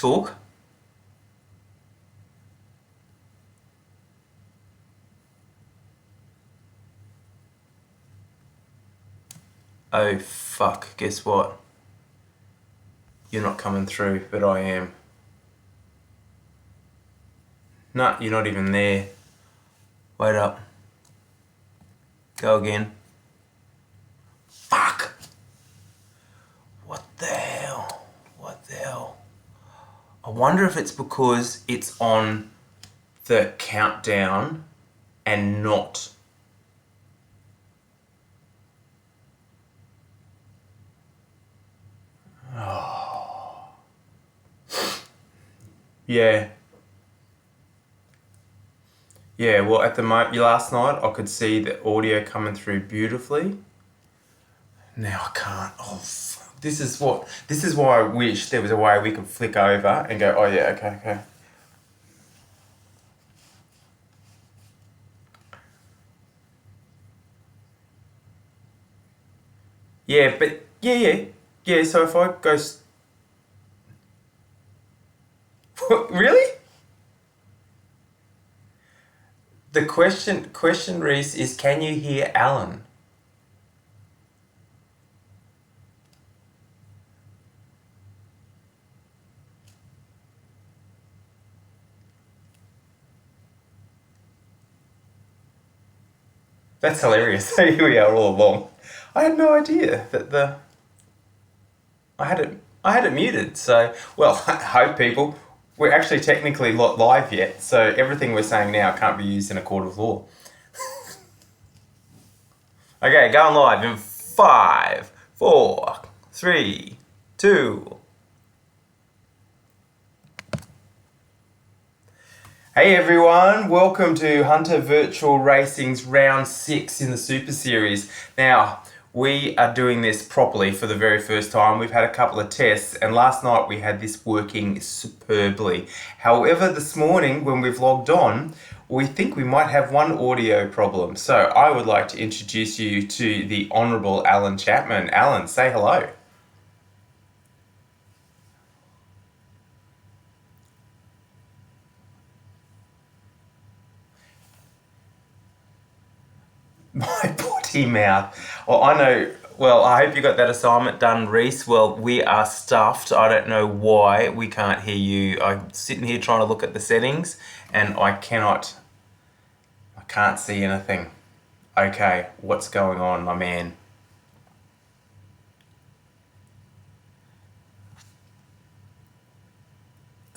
talk. Oh fuck, guess what? You're not coming through, but I am. No, you're not even there. Wait up. Go again. Fuck! What the hell? What the hell? I wonder if it's because it's on the countdown and not. Oh. Yeah. Yeah, well, at the moment, last night I could see the audio coming through beautifully. Now I can't. Oh, fuck. This is why I wish there was a way we could flick over and go, oh yeah, okay. Yeah, but yeah. So if I go, really? The question, Reese, is can you hear Alan? That's hilarious. Here we are all along. I had no idea that I had it muted. So, well, I hope people, we're actually technically not live yet, so everything we're saying now can't be used in a court of law. Okay, going live in 5, 4, 3, 2. Hey everyone, welcome to Hunter Virtual Racing's round 6 in the Super Series. Now, we are doing this properly for the very first time. We've had a couple of tests, and last night we had this working superbly. However, this morning when we've logged on, we think we might have one audio problem. So I would like to introduce you to the Honourable Alan Chapman. Alan, say hello. My potty mouth. Well, I know. Well, I hope you got that assignment done, Reese. Well, we are stuffed. I don't know why we can't hear you. I'm sitting here trying to look at the settings, and I can't see anything. Okay, what's going on, my man?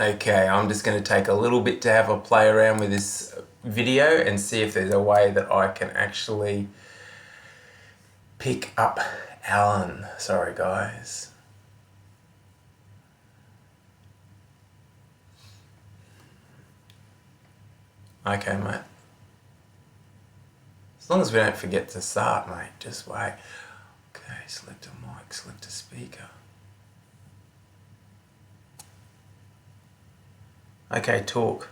Okay, I'm just going to take a little bit to have a play around with this video and see if there's a way that I can actually pick up Alan. Sorry, guys. Okay, mate. As long as we don't forget to start, mate, just wait. Okay, select a mic, select a speaker. Okay, talk.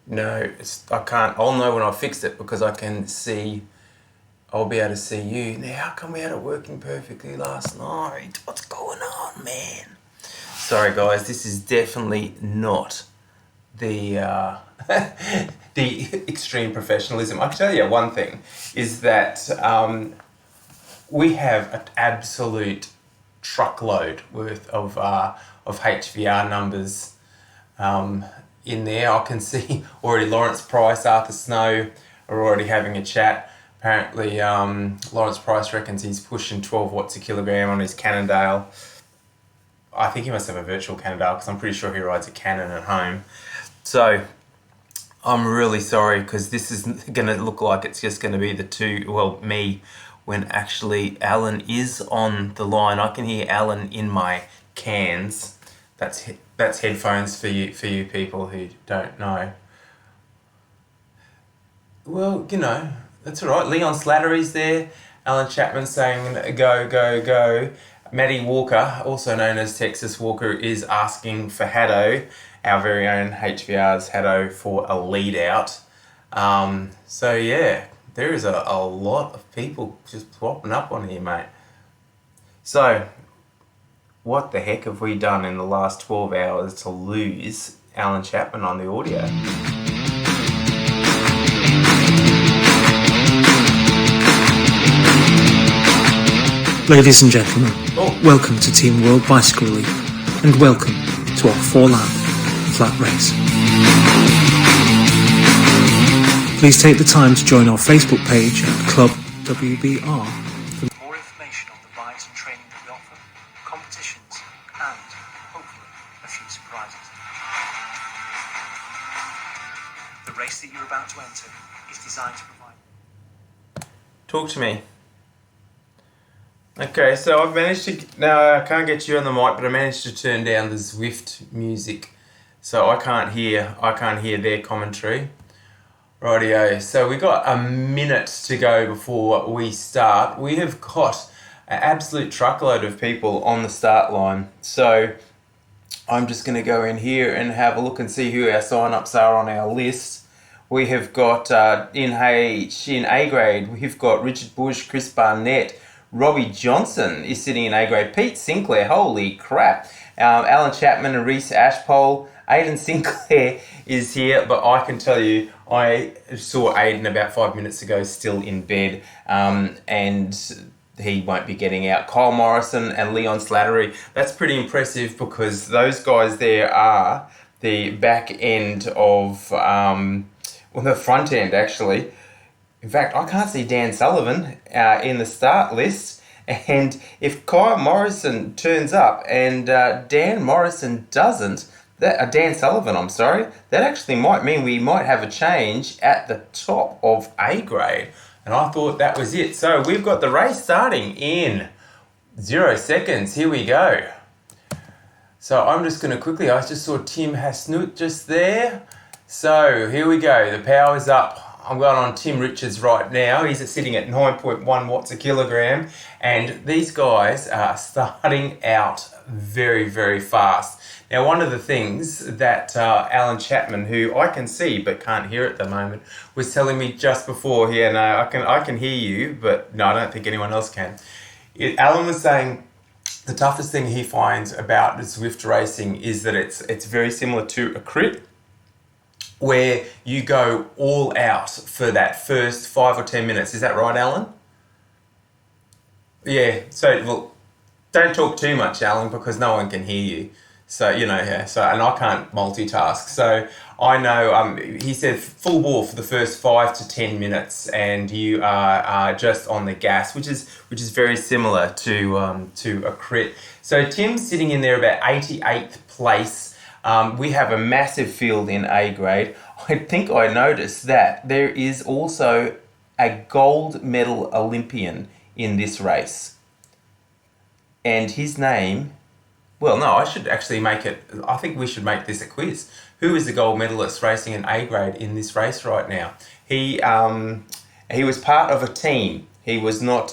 No, I can't. I'll know when I fix it because I can see. I'll be able to see you. Now, how come we had it working perfectly last night? What's going on, man? Sorry, guys. This is definitely not the the extreme professionalism. I can tell you one thing is that we have an absolute truckload worth of HVR numbers in there. I can see already Lawrence Price, Arthur Snow are already having a chat. Apparently, Lawrence Price reckons he's pushing 12 watts a kilogram on his Cannondale. I think he must have a virtual Cannondale because I'm pretty sure he rides a Cannon at home. So I'm really sorry because this is going to look like it's just going to be the two, well, me, when actually Alan is on the line. I can hear Alan in my cans. That's headphones for you people who don't know. Well, you know, that's all right. Leon Slattery's there. Alan Chapman saying go, go, go. Maddie Walker, also known as Texas Walker, is asking for Haddo, our very own HVR's Haddo, for a lead out. So yeah, there is a lot of people just popping up on here, mate. So, what the heck have we done in the last 12 hours to lose Alan Chapman on the audio? Ladies and gentlemen, welcome to Team World Bicycle League, and welcome to our 4-lap flat race. Please take the time to join our Facebook page at Club WBR for more information on the rides and training that we offer, competitions, and hopefully a few surprises. The race that you're about to enter is designed to provide... Talk to me. Okay, so I've managed to... Now, I can't get you on the mic, but I managed to turn down the Zwift music. So I can't hear their commentary. Rightio, so we got a minute to go before we start. We have got an absolute truckload of people on the start line. So I'm just going to go in here and have a look and see who our sign-ups are on our list. We have got, in A grade, we've got Richard Bush, Chris Barnett, Robbie Johnson is sitting in A grade, Pete Sinclair, holy crap, Alan Chapman and Reese Ashpole. Aidan Sinclair is here, but I can tell you, I saw Aidan about 5 minutes ago still in bed, and he won't be getting out. Kyle Morrison and Leon Slattery, that's pretty impressive because those guys there are the back end of, the front end actually. In fact, I can't see Dan Sullivan in the start list, and if Kyle Morrison turns up and Dan Morrison doesn't, Dan Sullivan, I'm sorry, that actually might mean we might have a change at the top of A grade. And I thought that was it. So we've got the race starting in 0 seconds. Here we go. So I'm just going to quickly, I just saw Tim Hasnut just there. So here we go. The power's up. I'm going on Tim Richards right now. He's sitting at 9.1 watts a kilogram. And these guys are starting out very, very fast. Now, one of the things that Alan Chapman, who I can see but can't hear at the moment, was telling me just before here. No, I can hear you, but no, I don't think anyone else can. Alan was saying the toughest thing he finds about Zwift racing is that it's very similar to a crit, where you go all out for that first 5 or 10 minutes. Is that right, Alan? Yeah. So, well, don't talk too much, Alan, because no one can hear you. So, and I can't multitask. So I know, he said full bore for the first 5 to 10 minutes and you are just on the gas, which is very similar to a crit. So Tim's sitting in there about 88th place. We have a massive field in A grade. I think I noticed that there is also a gold medal Olympian in this race. And his name... Well, no, I should actually make it... I think we should make this a quiz. Who is the gold medalist racing in A grade in this race right now? He was part of a team. He was not...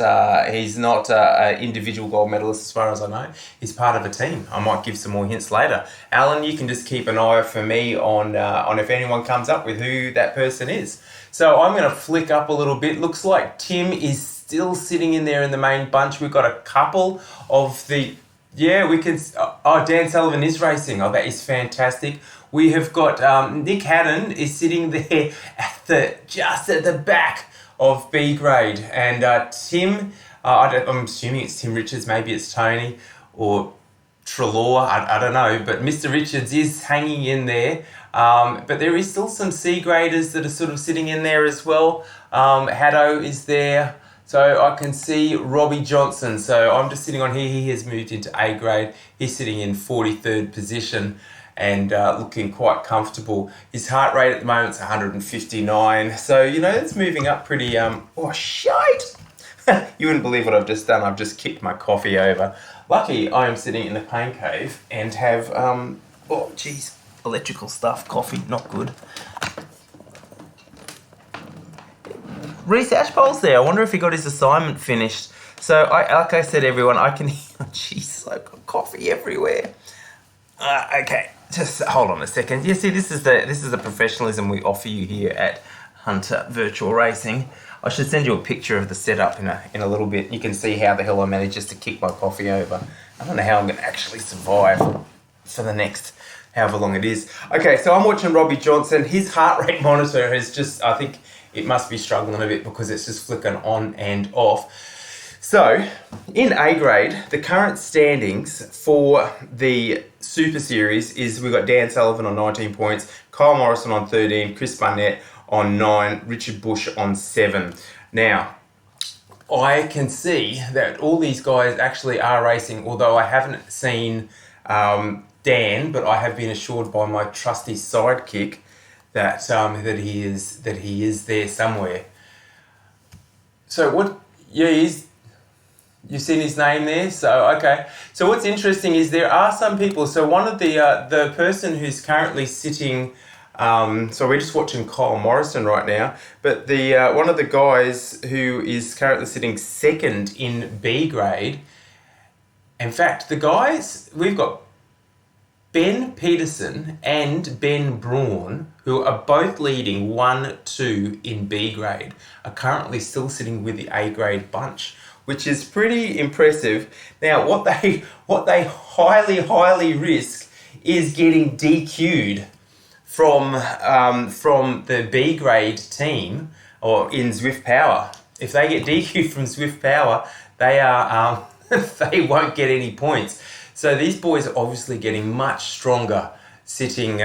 he's not an individual gold medalist as far as I know. He's part of a team. I might give some more hints later. Alan, you can just keep an eye for me on if anyone comes up with who that person is. So I'm going to flick up a little bit. Looks like Tim is still sitting in there in the main bunch. We've got a couple of the... Yeah, we can... Oh, Dan Sullivan is racing. Oh, that is fantastic. We have got... Nick Haddon is sitting there just at the back of B grade. And Tim... I'm assuming it's Tim Richards. Maybe it's Tony or Trelaw. I don't know. But Mr. Richards is hanging in there. But there is still some C graders that are sort of sitting in there as well. Haddo is there. So I can see Robbie Johnson. So I'm just sitting on here. He has moved into A grade. He's sitting in 43rd position and looking quite comfortable. His heart rate at the moment is 159. So, it's moving up pretty... Oh, shite! You wouldn't believe what I've just done. I've just kicked my coffee over. Lucky I am sitting in the pain cave and have... electrical stuff. Coffee, not good. Reese Ashpole's there. I wonder if he got his assignment finished. So, like I said, everyone, I can... Jeez, I've got coffee everywhere. Okay, just hold on a second. You see, this is the professionalism we offer you here at Hunter Virtual Racing. I should send you a picture of the setup in a little bit. You can see how the hell I managed just to kick my coffee over. I don't know how I'm going to actually survive for the next however long it is. Okay, so I'm watching Robbie Johnson. His heart rate monitor has just, I think it must be struggling a bit because it's just flicking on and off. So, in A grade, the current standings for the Super Series is we've got Dan Sullivan on 19 points, Kyle Morrison on 13, Chris Barnett on 9, Richard Bush on 7. Now, I can see that all these guys actually are racing, although I haven't seen Dan, but I have been assured by my trusty sidekick that that he is there somewhere. So what? Yeah, you've seen his name there. So okay. So what's interesting is there are some people. So one of the person who's currently sitting. So we're just watching Kyle Morrison right now, but the one of the guys who is currently sitting second in B grade. In fact, the guys we've got Ben Peterson and Ben Braun, who are both leading 1-2 in B grade, are currently still sitting with the A grade bunch, which is pretty impressive. Now, what they highly risk is getting DQ'd from the B grade team or in Zwift Power. If they get DQ'd from Zwift Power, they are they won't get any points. So these boys are obviously getting much stronger sitting,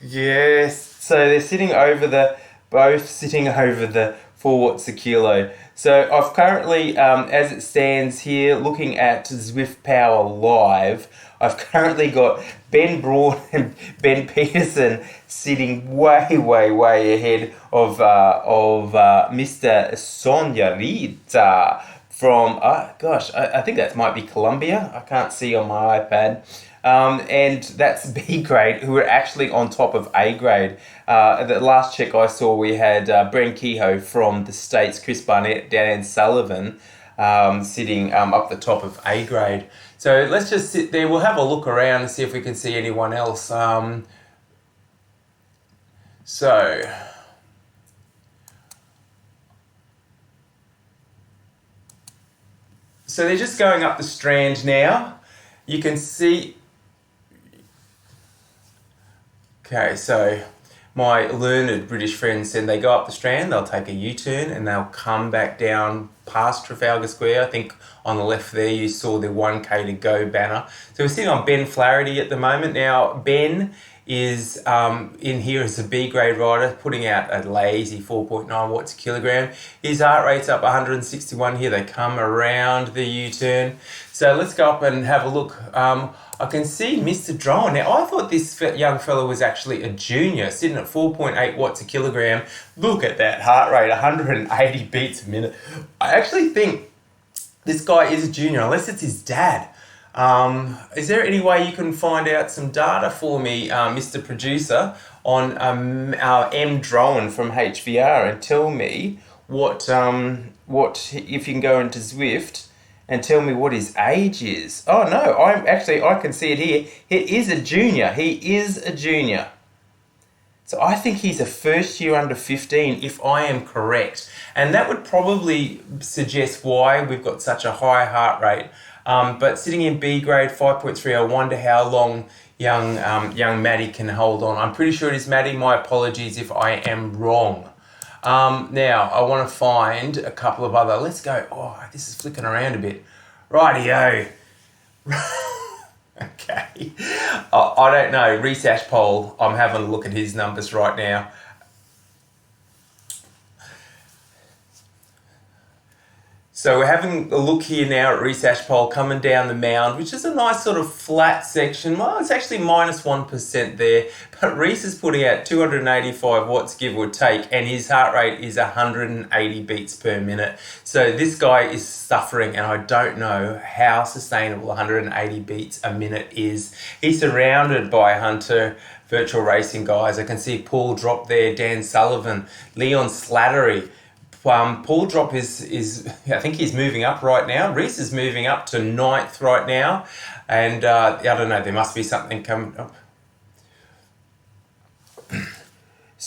yes, so they're both sitting over the 4 watts a kilo. So I've currently, as it stands here, looking at Zwift Power Live, I've currently got Ben Braun and Ben Peterson sitting way ahead of Mr. Sonjarita from, I think that might be Colombia. I can't see on my iPad. And that's B grade, who are actually on top of A grade. The last check I saw, we had Bren Kehoe from the States, Chris Barnett, Dan Sullivan sitting up the top of A grade. So let's just sit there. We'll have a look around and see if we can see anyone else. So they're just going up the strand now. You can see. Okay, so my learned British friends said they go up the strand, they'll take a U-turn and they'll come back down past Trafalgar Square. I think on the left there you saw the 1K to go banner. So we're sitting on Ben Flaherty at the moment. Now Ben is in here as a B grade rider, putting out a lazy 4.9 watts a kilogram. His heart rate's up 161 here. They come around the U-turn. So let's go up and have a look. I can see Mr. Drowan. Now, I thought this young fellow was actually a junior, sitting at 4.8 watts a kilogram. Look at that heart rate, 180 beats a minute. I actually think this guy is a junior, unless it's his dad. Is there any way you can find out some data for me, Mr. Producer, on our M. Drowan from HVR and tell me what if you can go into Zwift and tell me what his age is. Oh no, I can see it here. It is a junior. He is a junior. So I think he's a first year under 15, if I am correct. And that would probably suggest why we've got such a high heart rate. But sitting in B grade 5.3, I wonder how long young Maddie can hold on. I'm pretty sure it is Maddie. My apologies if I am wrong. Now, I want to find a couple of other... Let's go... Oh, this is flicking around a bit. Rightio. Okay. I don't know. Reese Ashpole, I'm having a look at his numbers right now. So we're having a look here now at Reese Ashpole coming down the mound, which is a nice sort of flat section. Well, it's actually minus 1% there, but Reese is putting out 285 watts, give or take, and his heart rate is 180 beats per minute. So this guy is suffering, and I don't know how sustainable 180 beats a minute is. He's surrounded by Hunter Virtual Racing guys. I can see Paul Drop there, Dan Sullivan, Leon Slattery. Paul Drop is I think he's moving up right now. Reese is moving up to 9th right now. And I don't know, there must be something coming up.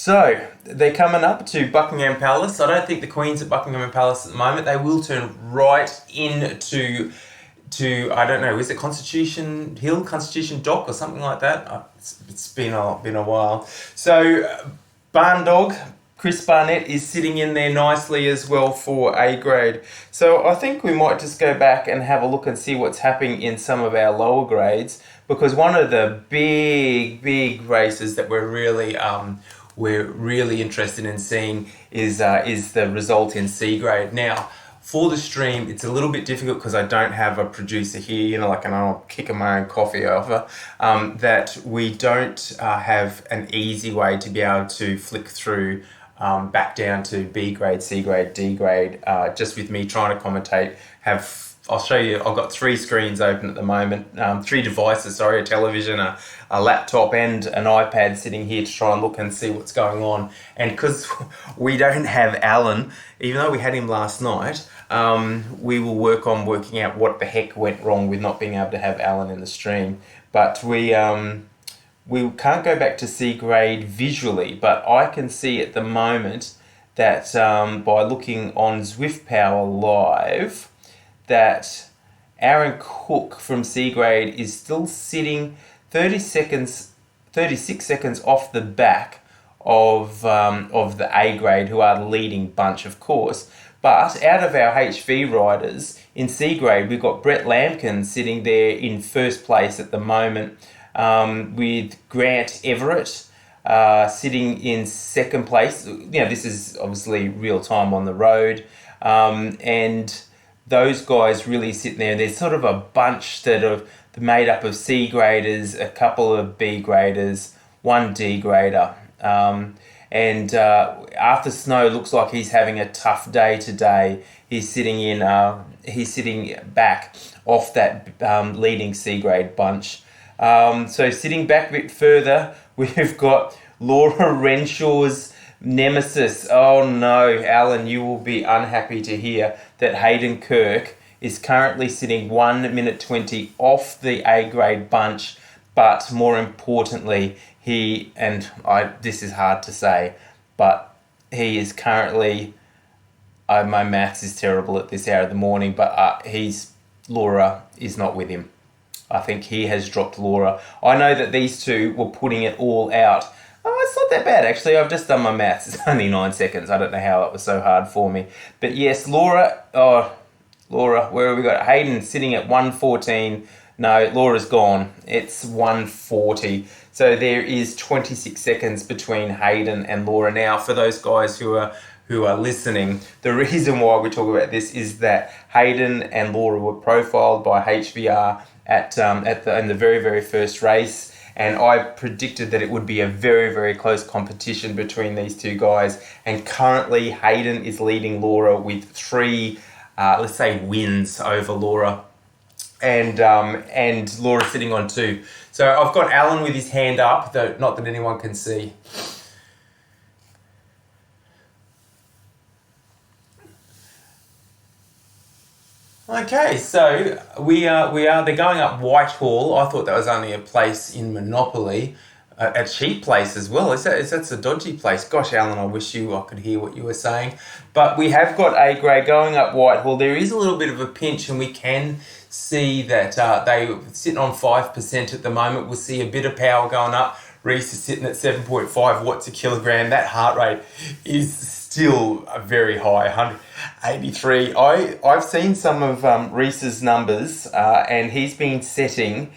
So they're coming up to Buckingham Palace. I don't think the Queen's at Buckingham Palace at the moment. They will turn right into I don't know, is it Constitution Hill, Constitution Dock or something like that? It's been a while. So Barn Dog, Chris Barnett is sitting in there nicely as well for A grade. So I think we might just go back and have a look and see what's happening in some of our lower grades, because one of the big races that we're really interested in seeing is the result in C grade. Now, for the stream, it's a little bit difficult because I don't have a producer here, like I'm kicking my own coffee over, that we don't have an easy way to be able to flick through back down to B grade, C grade, D grade, just with me trying to commentate. I'll show you, I've got 3 screens open at the moment, 3 devices, a television, a laptop and an iPad sitting here to try and look and see what's going on. And because we don't have Alan, even though we had him last night, we will work on working out what the heck went wrong with not being able to have Alan in the stream. But we can't go back to C grade visually, but I can see at the moment that by looking on Zwift Power Live, that Aaron Cook from C grade is still sitting 36 seconds off the back of the A grade, who are the leading bunch, of course. But out of our HV riders in C grade, we've got Brett Lampkin sitting there in first place at the moment, with Grant Everett sitting in second place. This is obviously real time on the road, and those guys really sitting there. There's sort of a bunch that are made up of C graders, a couple of B graders, 1 D grader. And Arthur Snow looks like he's having a tough day today. He's sitting back off that leading C grade bunch. So sitting back a bit further, we've got Laura Renshaw's nemesis. Oh no, Alan, you will be unhappy to hear that Hayden Kirk is currently sitting 1 minute 20 off the A grade bunch, but more importantly, this is hard to say, but he is currently, my maths is terrible at this hour of the morning, but Laura is not with him. I think he has dropped Laura. I know that these two were putting it all out. Oh, it's not that bad, actually. I've just done my maths. It's only 9 seconds. I don't know how it was so hard for me. But yes, Laura, where have we got? Hayden sitting at 1:14. No, Laura's gone. It's 1:40. So there is 26 seconds between Hayden and Laura. Now, for those guys who are listening, the reason why we talk about this is that Hayden and Laura were profiled by HVR in the very, very first race. And I predicted that it would be a very, very close competition between these two guys. And currently, Hayden is leading Laura with 3, let's say, wins over Laura. And Laura's sitting on 2. So I've got Alan with his hand up, though not that anyone can see. Okay, so they're going up Whitehall. I thought that was only a place in Monopoly, a cheap place as well. That's a dodgy place. Gosh, Alan, I wish I could hear what you were saying. But we have got A grade going up Whitehall. There is a little bit of a pinch, and we can see that they're sitting on 5% at the moment. We'll see a bit of power going up. Reese is sitting at 7.5 watts a kilogram. That heart rate is still very high, 183. I've seen some of Reese's numbers, and he's been setting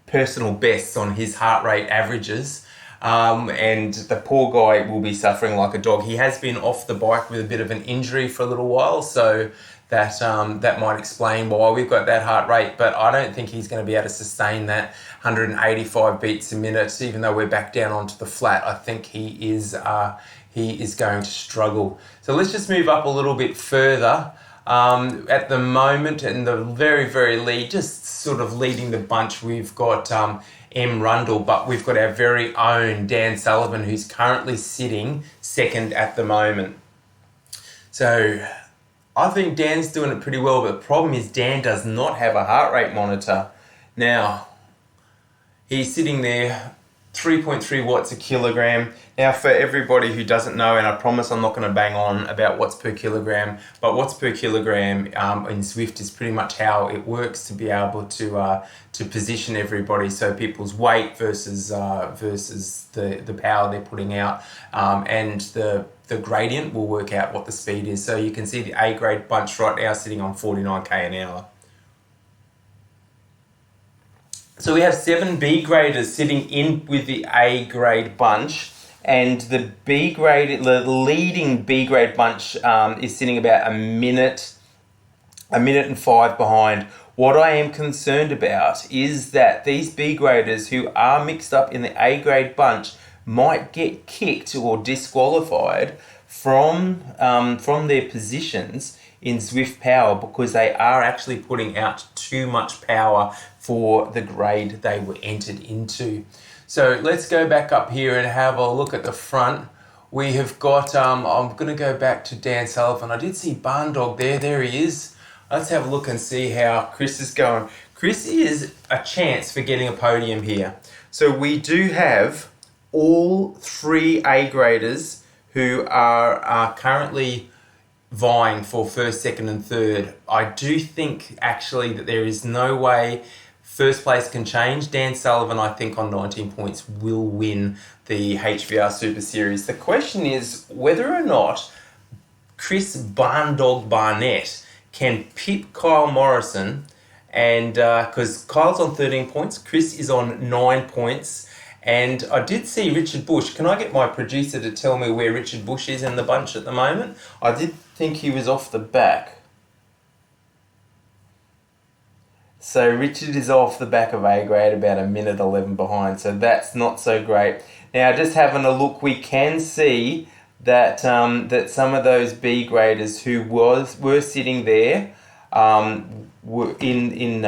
personal bests on his heart rate averages, and the poor guy will be suffering like a dog. He has been off the bike with a bit of an injury for a little while, so that might explain why we've got that heart rate, but I don't think he's going to be able to sustain that 185 beats a minute, even though we're back down onto the flat. I think he is going to struggle. So let's just move up a little bit further. At the moment, in the very, very lead, just sort of leading the bunch, we've got M. Rundle, but we've got our very own Dan Sullivan, who's currently sitting second at the moment. So I think Dan's doing it pretty well, but the problem is Dan does not have a heart rate monitor. Now, he's sitting there 3.3 watts a kilogram. Now, for everybody who doesn't know, and I promise I'm not going to bang on about watts per kilogram, but watts per kilogram in Zwift is pretty much how it works to be able to position everybody. So people's weight versus the power they're putting out, and the gradient will work out what the speed is. So you can see the A grade bunch right now sitting on 49k an hour. So we have 7 B graders sitting in with the A grade bunch, and the B grade, the leading B grade bunch is sitting about a minute and 5 behind. What I am concerned about is that these B graders who are mixed up in the A grade bunch might get kicked or disqualified from their positions in Zwift Power because they are actually putting out too much power for the grade they were entered into. So let's go back up here and have a look at the front. We have got, I'm going to go back to Dan Sullivan. I did see Barn Dog there. There he is. Let's have a look and see how Chris is going. Chris is a chance for getting a podium here. So we do have all 3 A graders who are currently vying for first, second and third. I do think actually that there is no way first place can change. Dan Sullivan, I think, on 19 points will win the HVR Super Series. The question is whether or not Chris Barndog Barnett can pip Kyle Morrison, and because Kyle's on 13 points, Chris is on 9 points. And I did see Richard Bush. Can I get my producer to tell me where Richard Bush is in the bunch at the moment? I did think he was off the back. So Richard is off the back of A grade, about a minute 11 behind. So that's not so great. Now, just having a look, we can see that that some of those B graders who were sitting there were in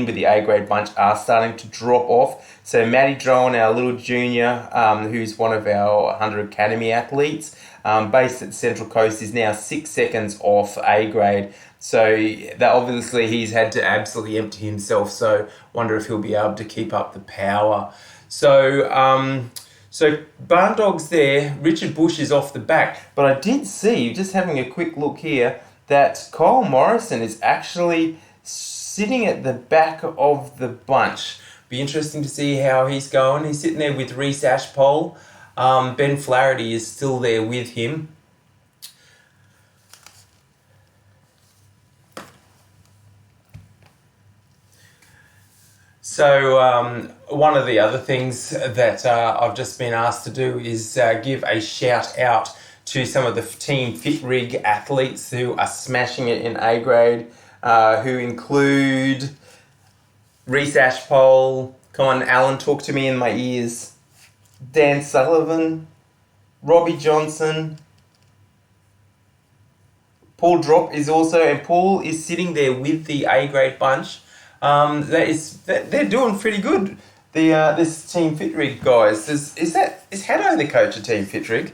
with the A grade bunch are starting to drop off. So Matty Drowan, our little junior, who's one of our 100 Academy athletes, based at Central Coast, is now 6 seconds off A grade. So that obviously he's had to absolutely empty himself. So wonder if he'll be able to keep up the power. So so Barn Dog's there. Richard Bush is off the back. But I did see, just having a quick look here, that Kyle Morrison is actually sitting at the back of the bunch. Be interesting to see how he's going. He's sitting there with Reece Ashpole. Ben Flaherty is still there with him. So one of the other things that I've just been asked to do is give a shout out to some of the Team Fit Rig athletes who are smashing it in A grade, who include Reece Ashpole. Come on, Alan, talk to me in my ears. Dan Sullivan, Robbie Johnson, Paul Drop is also, and Paul is sitting there with the A grade bunch. They're doing pretty good. The this Team Fit Rig guys. Is Haddo the coach of Team Fit Rig?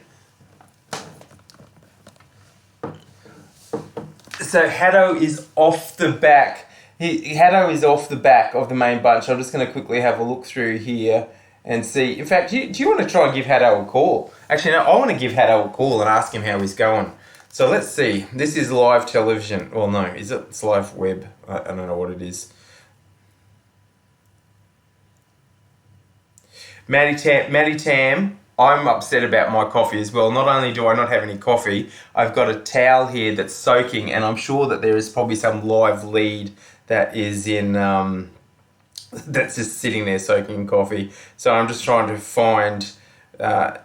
So Haddo is off the back. Haddo is off the back of the main bunch. I'm just going to quickly have a look through here and see. In fact, do you want to try and give Haddo a call? Actually, no, I want to give Haddo a call and ask him how he's going. So let's see. This is live television. Well, no, is it? It's live web. I don't know what it is. Matty Tam, I'm upset about my coffee as well. Not only do I not have any coffee, I've got a towel here that's soaking, and I'm sure that there is probably some live lead that is in, that's just sitting there soaking in coffee. So I'm just trying to find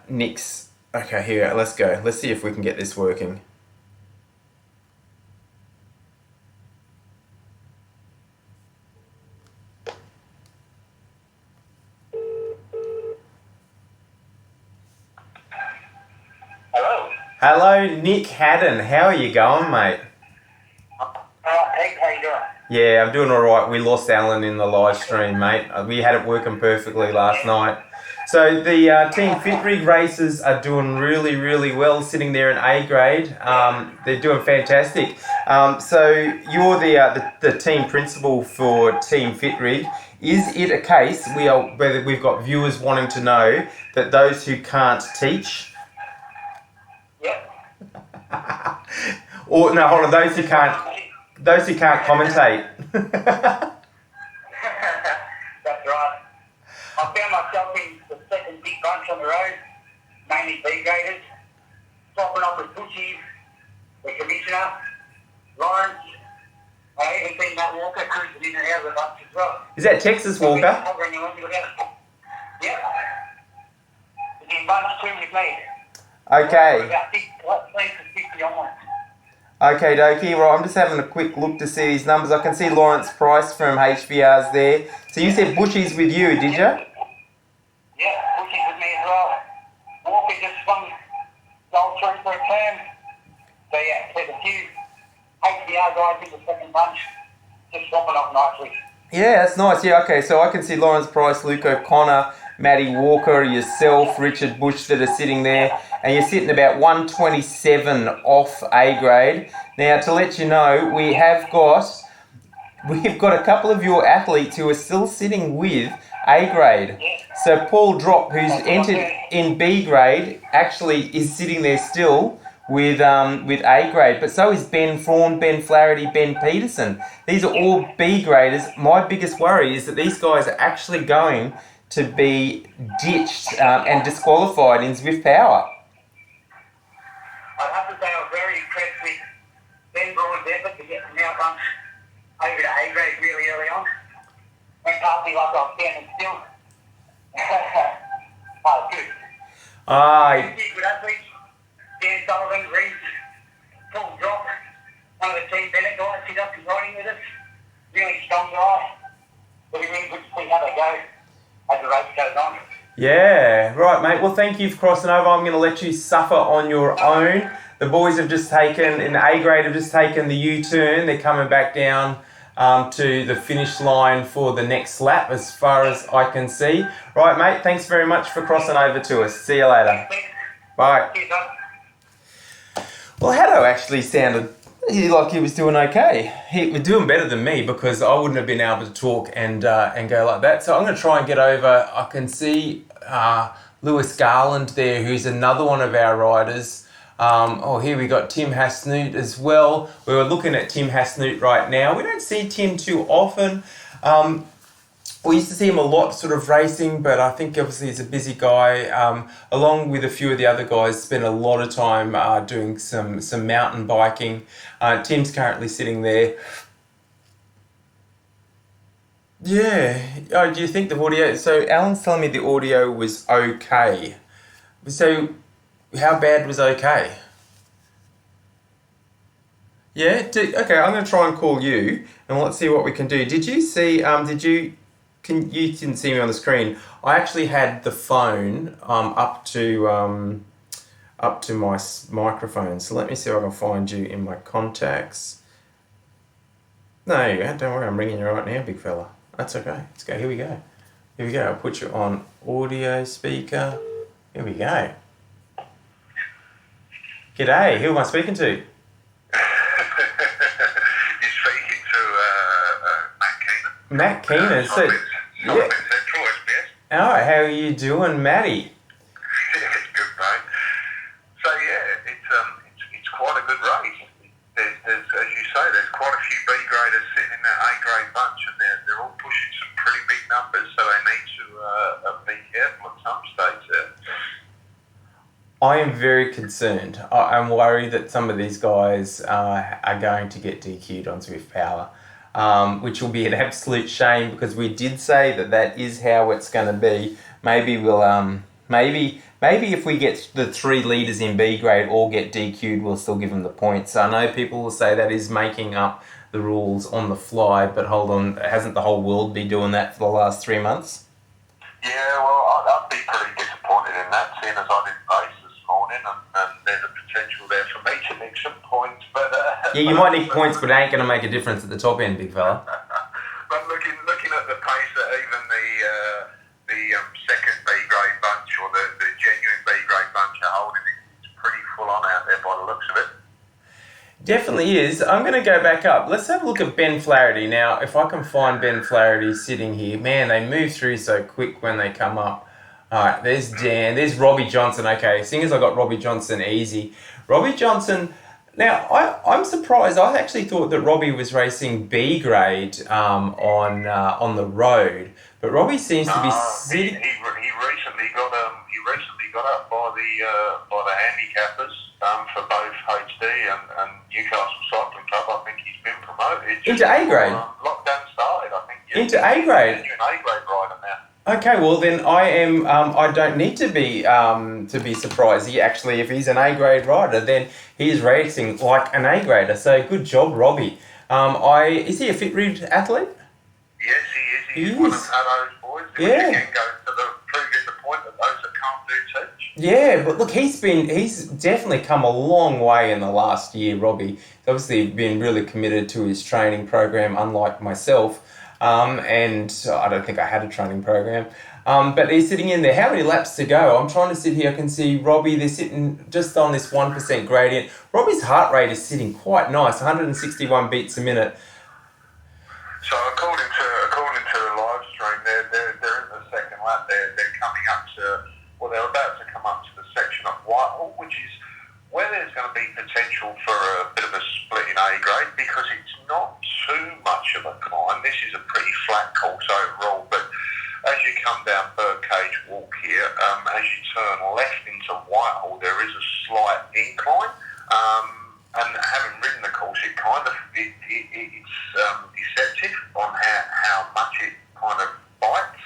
Nick's. Okay, here, let's go. Let's see if we can get this working. Hello, Nick Haddon. How are you going, mate? Hey, how you doing? Yeah, I'm doing all right. We lost Alan in the live stream, mate. We had it working perfectly last night. So the Team Fit Rig races are doing really, really well, sitting there in A grade. They're doing fantastic. So you're the team principal for Team Fit Rig. Is it a case whether we've got viewers wanting to know that those who can't teach, Yep. or no, hold on, those who can't commentate? That's right. I found myself in the second big bunch on the road, mainly B graders, swapping off with Bushy, the commissioner, Lawrence. I even seen Matt Walker cruising in and out of the bunch as well. Is that Texas Walker? Yep. It's in bunch 2 with me. Okay. About 50 onwards. Okay, dokie. Well, I'm just having a quick look to see these numbers. I can see Lawrence Price from HVR's there. So you said Bushy's with you, did you? Yeah, Bushy's with me as well. Walker just swung roll through for a turn. So yeah, there's a few HVR guys in the second bunch, just swapping off nicely. Yeah, that's nice. Yeah, okay. So I can see Lawrence Price, Luke O'Connor, Matty Walker, yourself, Richard Bush that are sitting there. And you're sitting about 127 off A grade. Now, to let you know, we've got a couple of your athletes who are still sitting with A grade. So Paul Drop, who's entered in B grade, actually is sitting there still with A grade. But so is Ben Fraun, Ben Flaherty, Ben Peterson. These are all B graders. My biggest worry is that these guys are actually going to be ditched and disqualified in Zwift Power. I'd have to say I was very impressed with Ben Braun's effort to get from our bunch over to A grade really early on. Went past me like I was standing still. Oh, good. Good athletes. Dan Sullivan, Reed, Paul Drop, one of the Team Bennett guys, he's up and riding with us. Really strong guy. It'll be really good to see how they go as the race goes on. Yeah, right, mate. Well, thank you for crossing over. I'm going to let you suffer on your own. The boys have just taken, in the A grade, have just taken the U-turn. They're coming back down to the finish line for the next lap, as far as I can see. Right, mate. Thanks very much for crossing over to us. See you later. Bye. Well, Haddo actually sounded like he was doing okay. He was doing better than me because I wouldn't have been able to talk and go like that. So I'm going to try and get over. I can see Lewis Garland there, who's another one of our riders. Here we got Tim Hasnute as well. We were looking at Tim Hasnute right now. We don't see Tim too often. We used to see him a lot sort of racing, but I think obviously he's a busy guy. Along with a few of the other guys, spent a lot of time doing some mountain biking. Tim's currently sitting there. Yeah. Oh, do you think the audio... So Alan's telling me the audio was okay. So how bad was okay? Yeah? Okay, I'm going to try and call you, and let's see what we can do. Did you see... you didn't see me on the screen. I actually had the phone up to my microphone. So let me see if I can find you in my contacts. No, don't worry, I'm ringing you right now, big fella. That's okay. Let's go. Here we go. Here we go. I'll put you on audio speaker. Here we go. G'day. Who am I speaking to? You're speaking to Matt Keenan. Matt Keenan. So, yeah. Central SBS. Oh, how are you doing, Matty? Yeah, good, mate. So yeah, it's quite a good race. There's, as you say, there's quite a few B graders sitting in that A grade bunch, and they're all pushing some pretty big numbers. So they need to be careful at some stage there. I am very concerned. I'm worried that some of these guys are going to get DQ'd on Zwift Power. Which will be an absolute shame because we did say that is how it's going to be. Maybe we'll maybe if we get the 3 leaders in B grade all get DQ'd, we'll still give them the points. I know people will say that is making up the rules on the fly, but hold on, hasn't the whole world been doing that for the last 3 months? Yeah, well, I'd be pretty disappointed in that, seeing as I didn't race this morning, and there's a potential there for me to nick some points. But yeah, you might nick points, but it ain't going to make a difference at the top end, big fella. But looking at the pace that even the second B grade looks of it. Definitely is. I'm going to go back up. Let's have a look at Ben Flaherty. Now, if I can find Ben Flaherty sitting here. Man, they move through so quick when they come up. All right, there's Dan. There's Robbie Johnson. Okay, seeing as I got Robbie Johnson easy. Robbie Johnson... Now, I'm surprised. I actually thought that Robbie was racing B grade on the road, but Robbie seems to be sitting... He recently got up by the handicappers for both HD and Newcastle Cycling Club. I think he's been promoted into A grade. Lockdown started, I think. Yeah, into A grade. He's an A grade rider now. Okay, well then I am. I don't need to be surprised. If he's an A grade rider, then he's racing like an A grader. So good job, Robbie. Is he a fit rig athlete? Yes, he is. He's one of Paddo's boys. Yeah. Again, goes to proving the point that those that can't do teach. Yeah, but look, he's definitely come a long way in the last year, Robbie. He's obviously been really committed to his training program, unlike myself. And I don't think I had a training program. But he's sitting in there. How many laps to go? I'm trying to sit here. I can see Robbie. They're sitting just on this 1% gradient. Robbie's heart rate is sitting quite nice, 161 beats a minute. So according to the live stream, they're in the second lap. They're coming up to, they're about to come up to the section of Whitehall, which is where there's going to be potential for a bit of a split in A grade because it's not too much of a climb. This is a pretty flat course overall, but as you come down Birdcage Walk here, as you turn left into Whitehall, there is a slight incline. And having ridden the course, it's deceptive on how much it kind of bites.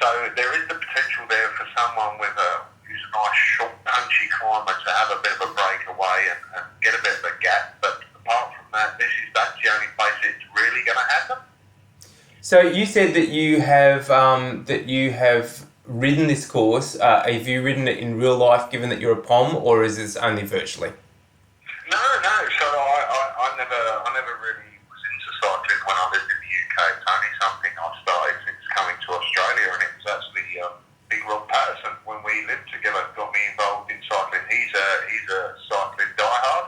So there is the potential there for someone who's a nice, short, punchy climber to have a bit of a breakaway and get a bit of a gap. But apart from that, that's the only place it's really going to happen. So you said that you have ridden this course. Have you ridden it in real life, given that you're a POM, or is this only virtually? No. So I never really was into cycling when I lived in the UK. It's only something I've started since coming to Australia, and it was actually Big Rob Patterson, when we lived together, got me involved in cycling. He's a cycling diehard,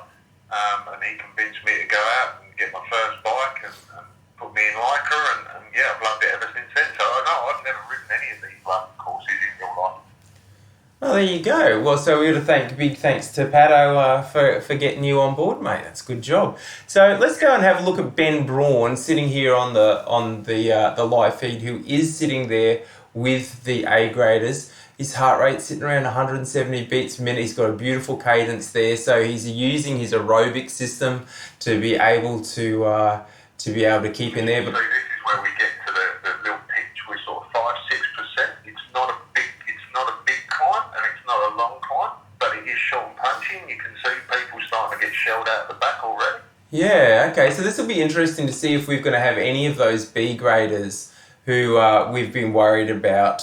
and he convinced me to go out and get my first bike and put me in Leica, and yeah, I've loved it ever since then. So no, I've never ridden any of these courses in real life. Well, there you go. Well, so we would have big thanks to Pato for getting you on board, mate. That's a good job. So let's go and have a look at Ben Braun sitting here on the live feed, who is sitting there with the A graders. His heart rate's sitting around 170 beats per minute. He's got a beautiful cadence there. So he's using his aerobic system to be able to keep in there. But so this is where we get to the little pitch. We're sort of 5-6%. It's not a big climb, and it's not a long climb, but it is short and punchy, and you can see people starting to get shelled out the back already. Yeah, okay. So this will be interesting to see if we're going to have any of those B graders who we've been worried about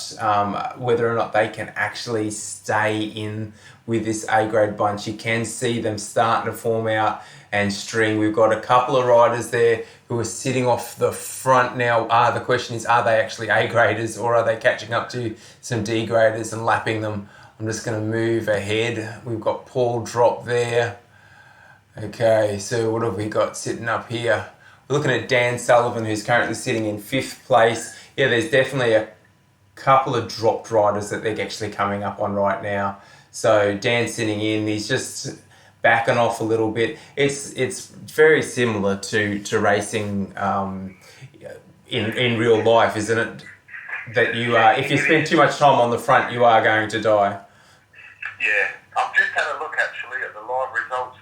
whether or not they can actually stay in with this A grade bunch. You can see them starting to form out and string. We've got a couple of riders there who are sitting off the front now. The question is, are they actually A graders, or are they catching up to some D graders and lapping them? I'm just going to move ahead. We've got Paul Drop there. Okay, so what have we got sitting up here? We're looking at Dan Sullivan, who's currently sitting in 5th place. Yeah, there's definitely a couple of dropped riders that they're actually coming up on right now. So Dan's sitting in, he's just backing off a little bit. It's very similar to racing in real life, isn't it? That you if you spend too much time on the front, you are going to die. Yeah, I've just had a look actually at the live results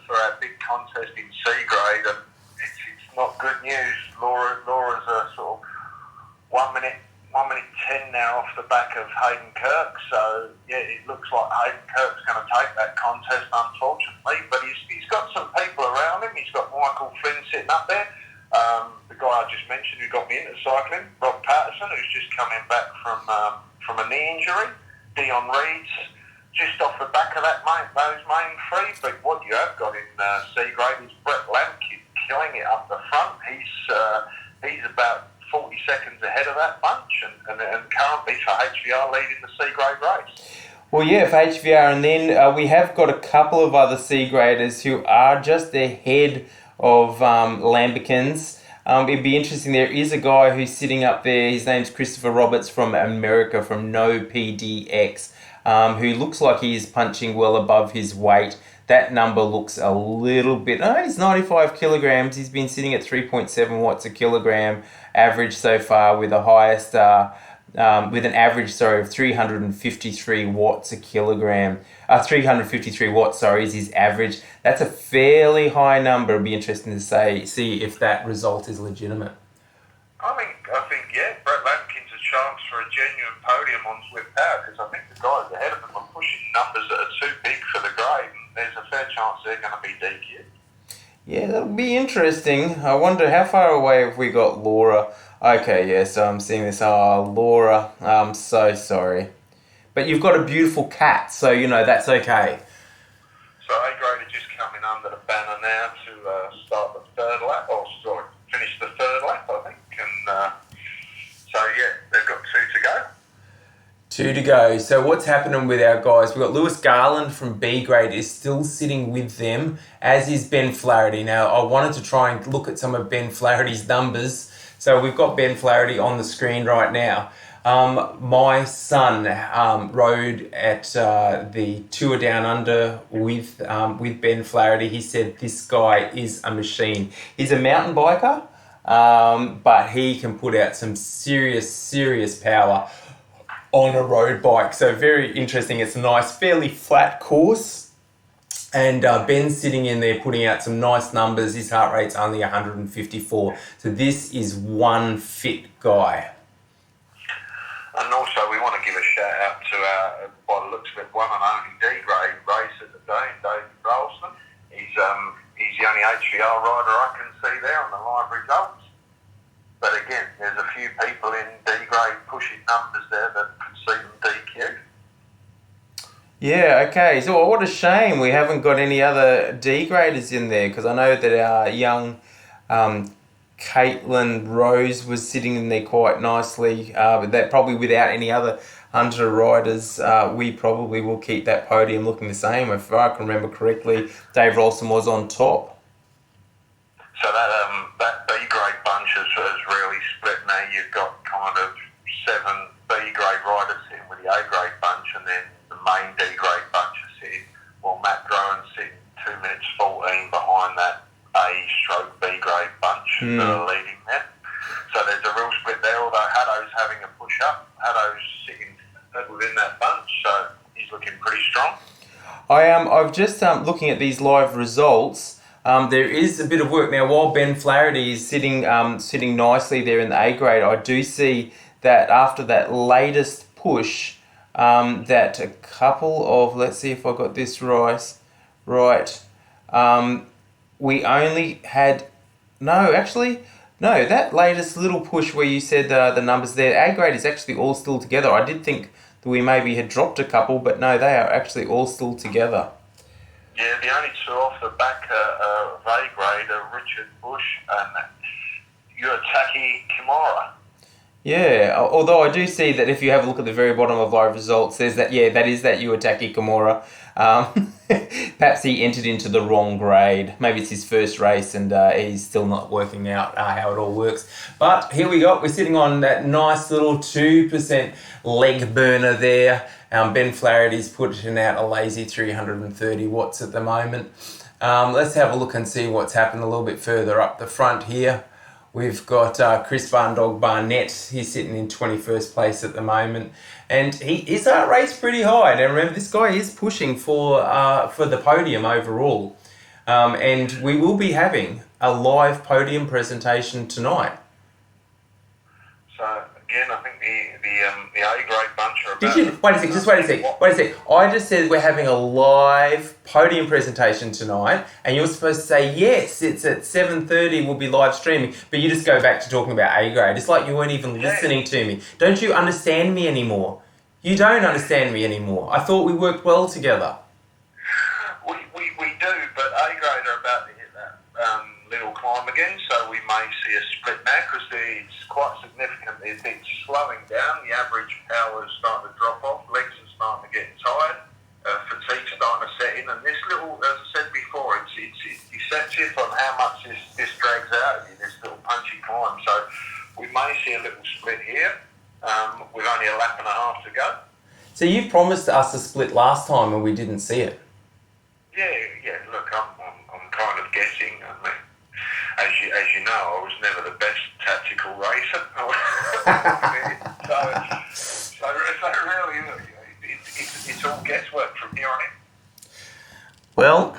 for our big contest in C grade, and it's not good news. Laura's a sort of 1 minute 10 now off the back of Hayden Kirk, so yeah, it looks like Hayden Kirk's going to take that contest, unfortunately, but he's got some people around him. He's got Michael Flynn sitting up there, the guy I just mentioned who got me into cycling, Rob Patterson, who's just coming back from a knee injury, Dion Reed's just off the back of those main three, but what you have got in C grade is Brett Lamb killing it up the front. He's about 40 seconds ahead of that bunch, and currently for HVR leading the C grade race. Well, yeah, for HVR, and then we have got a couple of other C graders who are just ahead of lambicans. It'd be interesting. There is a guy who's sitting up there. His name's Christopher Roberts from America, from No PDX, who looks like he is punching well above his weight. That number looks a little bit... Oh, he's 95 kilograms. He's been sitting at 3.7 watts a kilogram average so far, with the highest... with an average, of 353 watts a kilogram. 353 watts, is his average. That's a fairly high number. It'll be interesting to see if that result is legitimate. I think, yeah, Brett Lampkin's a chance for a genuine podium on Swift Power, because I think the guys ahead of him are pushing numbers that are too big for the grade, and there's a fair chance they're going to be DQ'd. Yeah, that'll be interesting. I wonder how far away have we got Laura. Okay, yeah, so I'm seeing this. Oh, Laura, I'm so sorry. But you've got a beautiful cat, so, that's okay. So A-grade are just coming under the banner now to start the third lap, finish the third lap, I think. And so, yeah, they've got 2 to go. 2 to go. So what's happening with our guys? We've got Lewis Garland from B grade is still sitting with them, as is Ben Flaherty. Now, I wanted to try and look at some of Ben Flaherty's numbers. So we've got Ben Flaherty on the screen right now. My son rode at the Tour Down Under with Ben Flaherty. He said this guy is a machine. He's a mountain biker, but he can put out some serious power on a road bike. So very interesting. It's a nice, fairly flat course. And Ben's sitting in there putting out some nice numbers. His heart rate's only 154. So this is one fit guy. And also we want to give a shout out to our, by the looks of it, one and only D-grade racer today, David Ralston. He's the only HVR rider I can see there on the live results. But again, there's a few people in D-grade pushing numbers there that can see them DQ'd. Yeah, okay. So what a shame we haven't got any other D-graders in there, because I know that our young Caitlin Rose was sitting in there quite nicely, but that probably without any other Hunter riders, we probably will keep that podium looking the same. If I can remember correctly, Dave Rolston was on top. So that B-grade bunch has really split now. You've got kind of 7 B-grade riders sitting with the A-grade bunch, and then the main D-grade bunch is sitting, Matt Drowan's sitting 2 minutes 14 behind that A/B-grade bunch that are leading there. So there's a real split there, although Haddo's having a push up. Haddo's sitting within that bunch, so he's looking pretty strong. I've just looking at these live results. There is a bit of work now. While Ben Flaherty is sitting nicely there in the A grade, I do see that after that latest push, that a couple of, let's see if I got this right. We only had, that latest little push where you said the numbers there, A grade is actually all still together. I did think that we maybe had dropped a couple, but no, they are actually all still together. Yeah, the only 2 off the back of A grade are Richard Bush and Yuataki Kimura. Yeah, although I do see that if you have a look at the very bottom of live results, there's that is that Yuataki Kimura. Perhaps he entered into the wrong grade. Maybe it's his first race and he's still not working out how it all works. But here we go. We're sitting on that nice little 2% leg burner there. Ben Flaherty's putting out a lazy 330 watts at the moment. Let's have a look and see what's happened a little bit further up the front here. We've got Chris Van Dog Barnett. He's sitting in 21st place at the moment. And his heart rate's pretty high. Now remember, this guy is pushing for the podium overall. And we will be having a live podium presentation tonight. So again, I think the A-grade bunch are about... Did you? Wait a sec. I just said we're having a live podium presentation tonight, and you're supposed to say, yes, it's at 7:30, we'll be live streaming, but you just go back to talking about A-grade. It's like you weren't even listening to me. Don't you understand me anymore? You don't understand me anymore. I thought we worked well together. We do, but A-grade are about to hit that little climb again, so we may see a split now, because it's quite significant. It's slowing down. The average power is starting to drop off. Legs are starting to get tired. Fatigue starting to set in, and this little, as I said before, it's deceptive on how much this drags out of you, this little punchy climb. So we may see a little split here with only a lap and a half to go. So you promised us a split last time and we didn't see it. Yeah. Look, I'm kind of guessing. I mean, as you know, I was never the best tactical racer. so really, it's all guesswork from here on in. Well,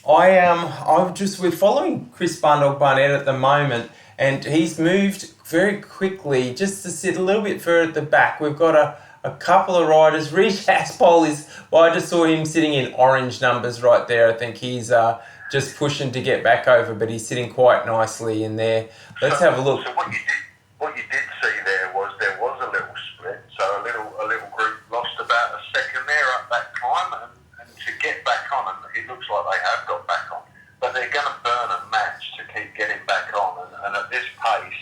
we're following Chris Barnett at the moment, and he's moved very quickly just to sit a little bit further at the back. We've got a couple of riders. Reece Haspol I just saw him sitting in orange numbers right there. I think he's just pushing to get back over, but he's sitting quite nicely in there. Let's have a look. So what you did see there was a little split. So a little group lost about a second there up that climb, and to get back on, and it looks like they have got back on, but they're going to burn a match to keep getting back on, and at this pace,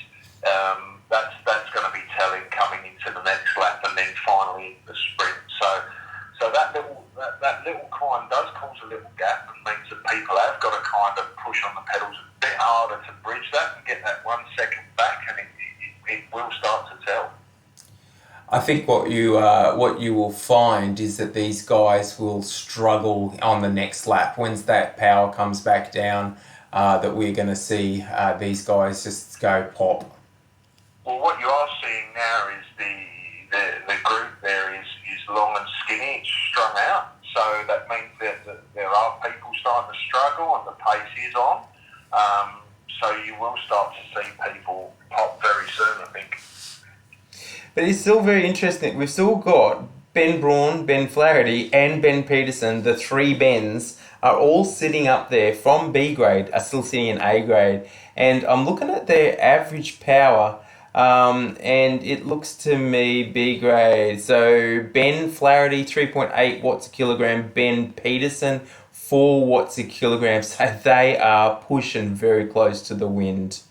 that's going to be telling coming into the next lap and then finally the sprint. So that little climb does cause a little gap, and means that people have got to kind of push on the pedals a bit harder to bridge that and get that 1 second back, and it will start to tell. I think what you will find is that these guys will struggle on the next lap. Once that power comes back down, that we're going to see these guys just go pop. Well, what you are seeing now is the group there is long and skinny. It's strung out, so that means that there are people starting to struggle, and the pace is on. So you will start to see people pop very soon, I think. But it's still very interesting. We've still got Ben Braun, Ben Flaherty, and Ben Peterson. The three Bens are all sitting up there from B grade, are still sitting in A grade. And I'm looking at their average power, and it looks to me B grade. So Ben Flaherty, 3.8 watts a kilogram. Ben Peterson, 4 watts a kilogram. So they are pushing very close to the wind.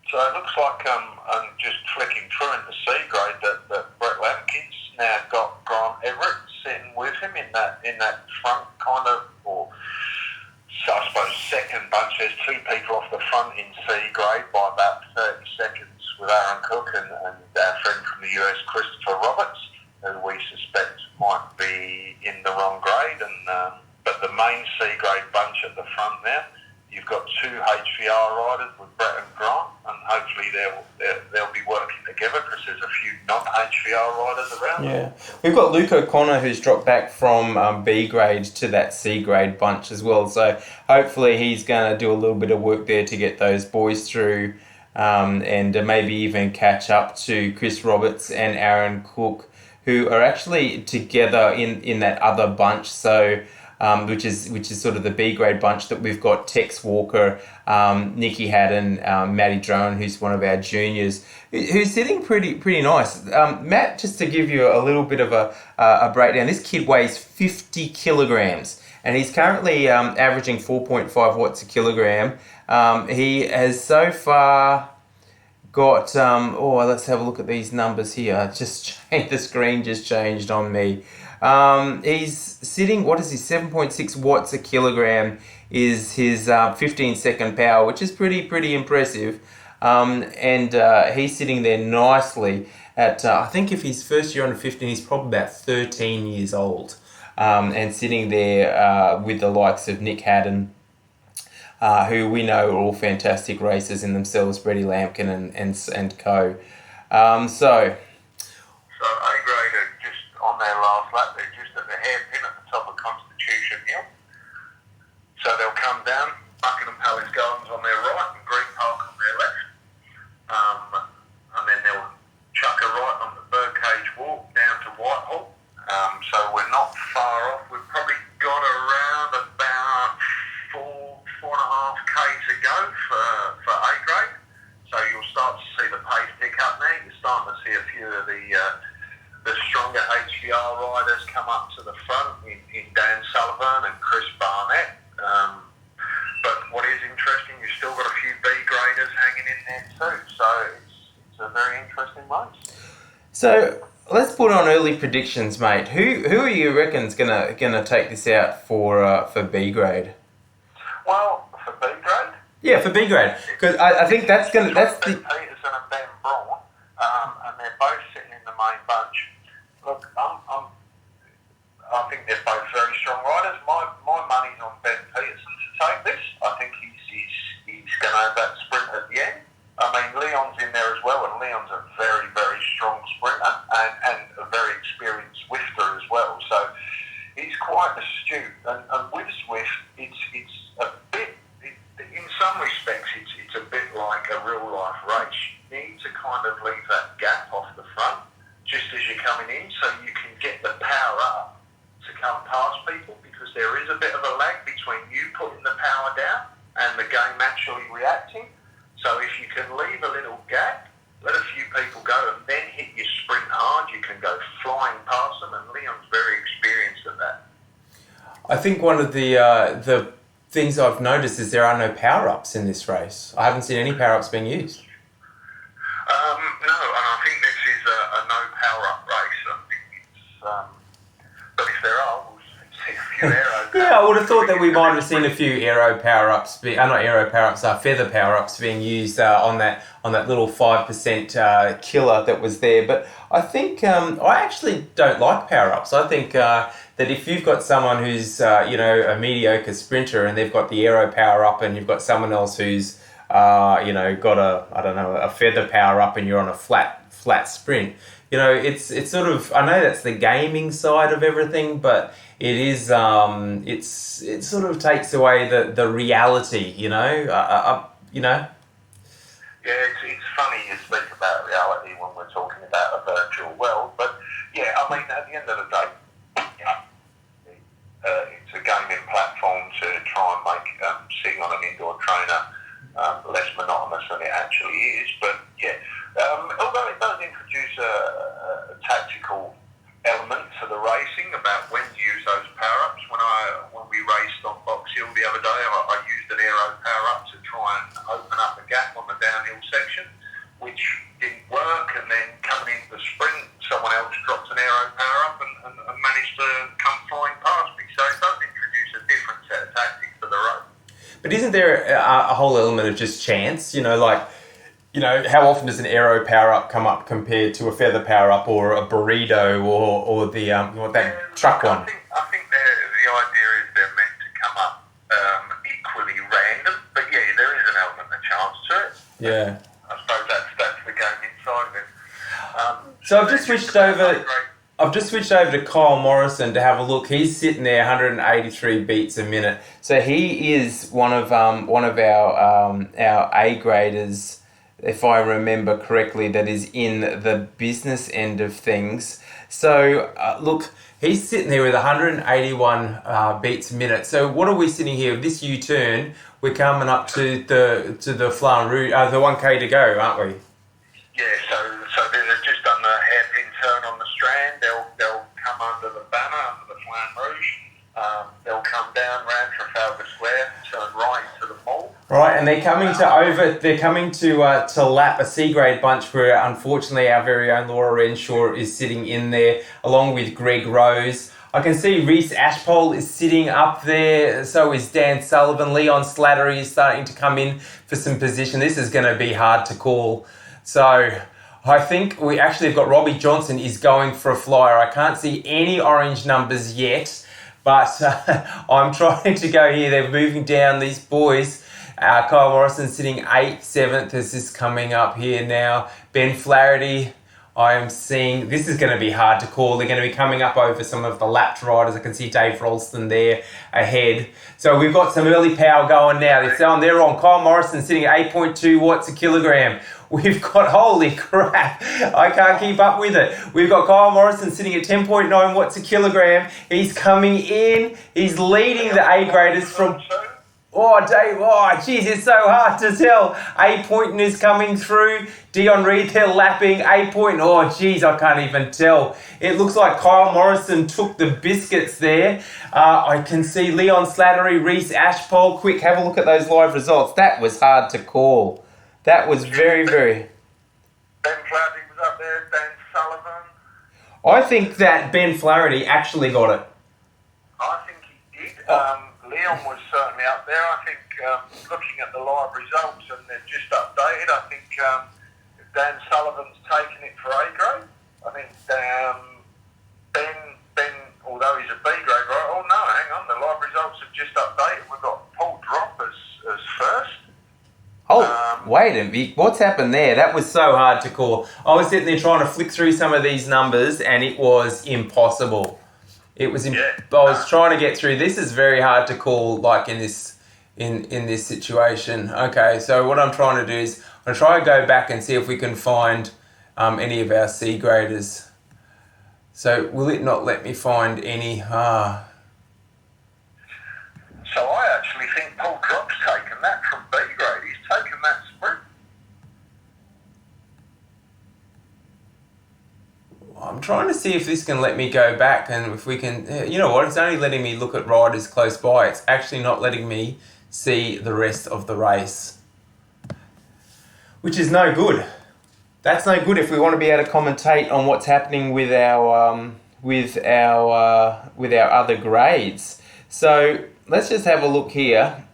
So it looks like I'm just flicking through into C grade that Brett Lampkin's now got Grant Everett sitting with him in that front kind of, or so I suppose second bunch. There's two people off the front in C grade by about 30 seconds with Aaron Cook and our friend from the US, Christopher Roberts, who we suspect might be in the wrong grade. And but the main C grade bunch at the front now, you've got two HVR riders with Brett and Grant, and hopefully they'll be working together because there's a few non-HVR riders around. Yeah, we've got Luke O'Connor who's dropped back from B grade to that C grade bunch as well. So hopefully he's going to do a little bit of work there to get those boys through, and maybe even catch up to Chris Roberts and Aaron Cook, who are actually together in that other bunch. So. Which is sort of the B grade bunch that we've got Tex Walker, Nicky Haddon, Matty Drone, who's one of our juniors, who's sitting pretty nice. Matt, just to give you a little bit of a breakdown, this kid weighs 50 kilograms and he's currently averaging 4.5 watts a kilogram. He has so far got, let's have a look at these numbers here. The screen just changed on me. He's sitting, 7.6 watts a kilogram is his 15-second power, which is pretty impressive. And he's sitting there nicely at, I think if he's first year under 15, he's probably about 13 years old. And sitting there with the likes of Nick Haddon, who we know are all fantastic racers in themselves, Brady Lampkin and co. So A grade are just on their last lap. They're just at the hairpin at the top of Constitution Hill. So they'll come down, Buckingham Palace Gardens on their right and Green Park on their left. And then they'll chuck a right on the Birdcage Walk down to Whitehall. So we're not far off. We've probably got around about 4.5 K to go for A grade. So you'll start to see the pace pick up now. You're starting to see a few of the stronger HVR riders come up to the front in Dan Sullivan and Chris Barnett. But what is interesting, you've still got a few B graders hanging in there too. So it's a very interesting race. So let's put on early predictions, mate. Who are you reckon's gonna take this out for B grade? Well, for B grade. Yeah, for B grade, because I think that's the Peterson and Ben Braun, and they're both sitting in the main bunch. Look, I think they're both very strong riders. My money's on Ben Peterson to take this. I think he's going to have that sprint at the end. I mean, Leon's in there as well, and Leon's a very, very strong sprinter and a very experienced Swifter as well. So he's quite astute. And with Swift, it's a bit, in some respects, it's a bit like a real life race. You need to kind of leave that gap off the front just as you're coming in, so you can get the power up to come past people, because there is a bit of a lag between you putting the power down and the game actually reacting. So if you can leave a little gap, let a few people go, and then hit your sprint hard, you can go flying past them, and Leon's very experienced at that. I think one of the things I've noticed is there are no power-ups in this race. I haven't seen any power-ups being used. No, and I think this is a no power-up race. I think it's, but if there are, we'll see a few aero. Yeah, I would have thought that we might have seen a few aero power-ups, not aero power-ups, feather power-ups being used on that little 5% killer that was there. But I think I actually don't like power-ups. I think that if you've got someone who's a mediocre sprinter and they've got the aero power-up, and you've got someone else who's got a feather power-up, and you're on a flat sprint. It's sort of, I know that's the gaming side of everything, but it is, it sort of takes away the reality, Yeah, it's funny you speak about reality when we're talking about a virtual world, but yeah, I mean, at the end of the day, it's a gaming platform to try and make sitting on an indoor trainer less monotonous than it actually is. But yeah, although it does introduce a tactical element to the racing about when to use those power-ups. When we raced on Box Hill the other day, I used an aero power-up to try and open up a gap on the downhill section, which didn't work, and then coming into the sprint, someone else dropped an aero power-up and managed to come flying past me. So it does introduce a different set of tactics to the road. But isn't there a whole element of just chance? How often does an aero power-up come up compared to a feather power-up or a burrito or the truck one? I think the idea is they're meant to come up equally random, but yeah, there is an element of chance to it. Yeah. I suppose that's the game inside of it. So I've just switched over to Kyle Morrison to have a look. He's sitting there 183 beats a minute. So he is one of our A graders, if I remember correctly, that is in the business end of things. So look, he's sitting there with 181 beats a minute. So what are we sitting here? This U-turn, we're coming up to the Flan Rouge, the 1K to go, aren't we? Yeah, so they've just done the hairpin turn on the Strand. They'll come under the banner, under the Flan Rouge. They'll come down round Trafalgar Square, turn right into the mall. Right, and they're coming to lap a C grade bunch where unfortunately our very own Laura Renshaw is sitting in there along with Greg Rose. I can see Reece Ashpole is sitting up there, so is Dan Sullivan. Leon Slattery is starting to come in for some position. This is going to be hard to call. So I think we actually have got Robbie Johnson is going for a flyer. I can't see any orange numbers yet, but I'm trying to go here. They're moving down, these boys. Kyle Morrison sitting 8th, 7th as this coming up here now. Ben Flaherty, I am seeing, this is going to be hard to call. They're going to be coming up over some of the lapped riders. I can see Dave Ralston there ahead. So we've got some early power going now. They're on. Kyle Morrison sitting at 8.2 watts a kilogram. We've got, holy crap, I can't keep up with it. We've got Kyle Morrison sitting at 10.9 watts a kilogram. He's coming in. He's leading the A graders from... Oh, Dave, geez, it's so hard to tell. A Pointon is coming through. Dion Reed, they're lapping. A Pointon, I can't even tell. It looks like Kyle Morrison took the biscuits there. I can see Leon Slattery, Reece Ashpole. Quick, have a look at those live results. That was hard to call. That was very, very... Ben Flaherty was up there, Dan Sullivan. I think that Ben Flaherty actually got it. I think he did. Leon was certainly up there. I think looking at the live results, and they're just updated, I think Dan Sullivan's taken it for A grade. I think Ben, although he's a B grade, right? Oh no, hang on, the live results have just updated. We've got Paul Drop as first. Oh, wait a minute. What's happened there? That was so hard to call. I was sitting there trying to flick through some of these numbers and it was impossible. I was trying to get through. This is very hard to call, like in this situation. Okay, so what I'm trying to do is I'm trying to go back and see if we can find any of our C graders. So will it not let me find any? So I actually think Paul Drop's taken that from B grade. He's taken that sprint. I'm trying to see if this can let me go back and if we can... You know what? It's only letting me look at riders close by. It's actually not letting me see the rest of the race, which is no good. That's no good if we want to be able to commentate on what's happening with our other grades. So let's just have a look here,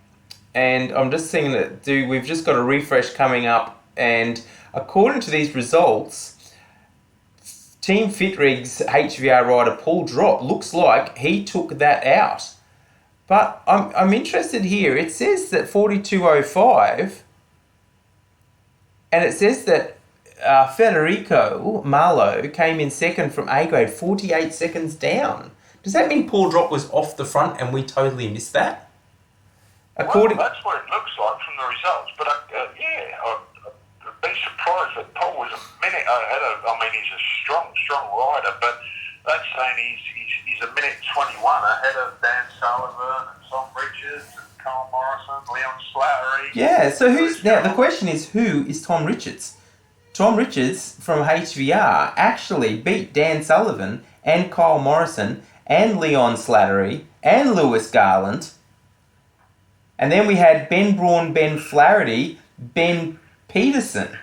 and I'm just seeing that we've just got a refresh coming up, and according to these results, Team FitRig's HVR rider Paul Drop looks like he took that out. But I'm interested here. It says that 42.05, and it says that Federico Marlowe came in second from A grade, 48 seconds down. Does that mean Paul Drop was off the front and we totally missed that? Well, that's what it looks like from the results. But I'd be surprised that Paul was a minute ahead of. I mean, he's a strong rider, but that's saying he's a minute 21 ahead of Dan Sullivan and Tom Richards and Carl Morrison, Leon Slattery. Yeah. So the question is, who is Tom Richards? Tom Richards from HVR actually beat Dan Sullivan and Kyle Morrison and Leon Slattery and Lewis Garland. And then we had Ben Braun, Ben Flaherty, Ben Peterson.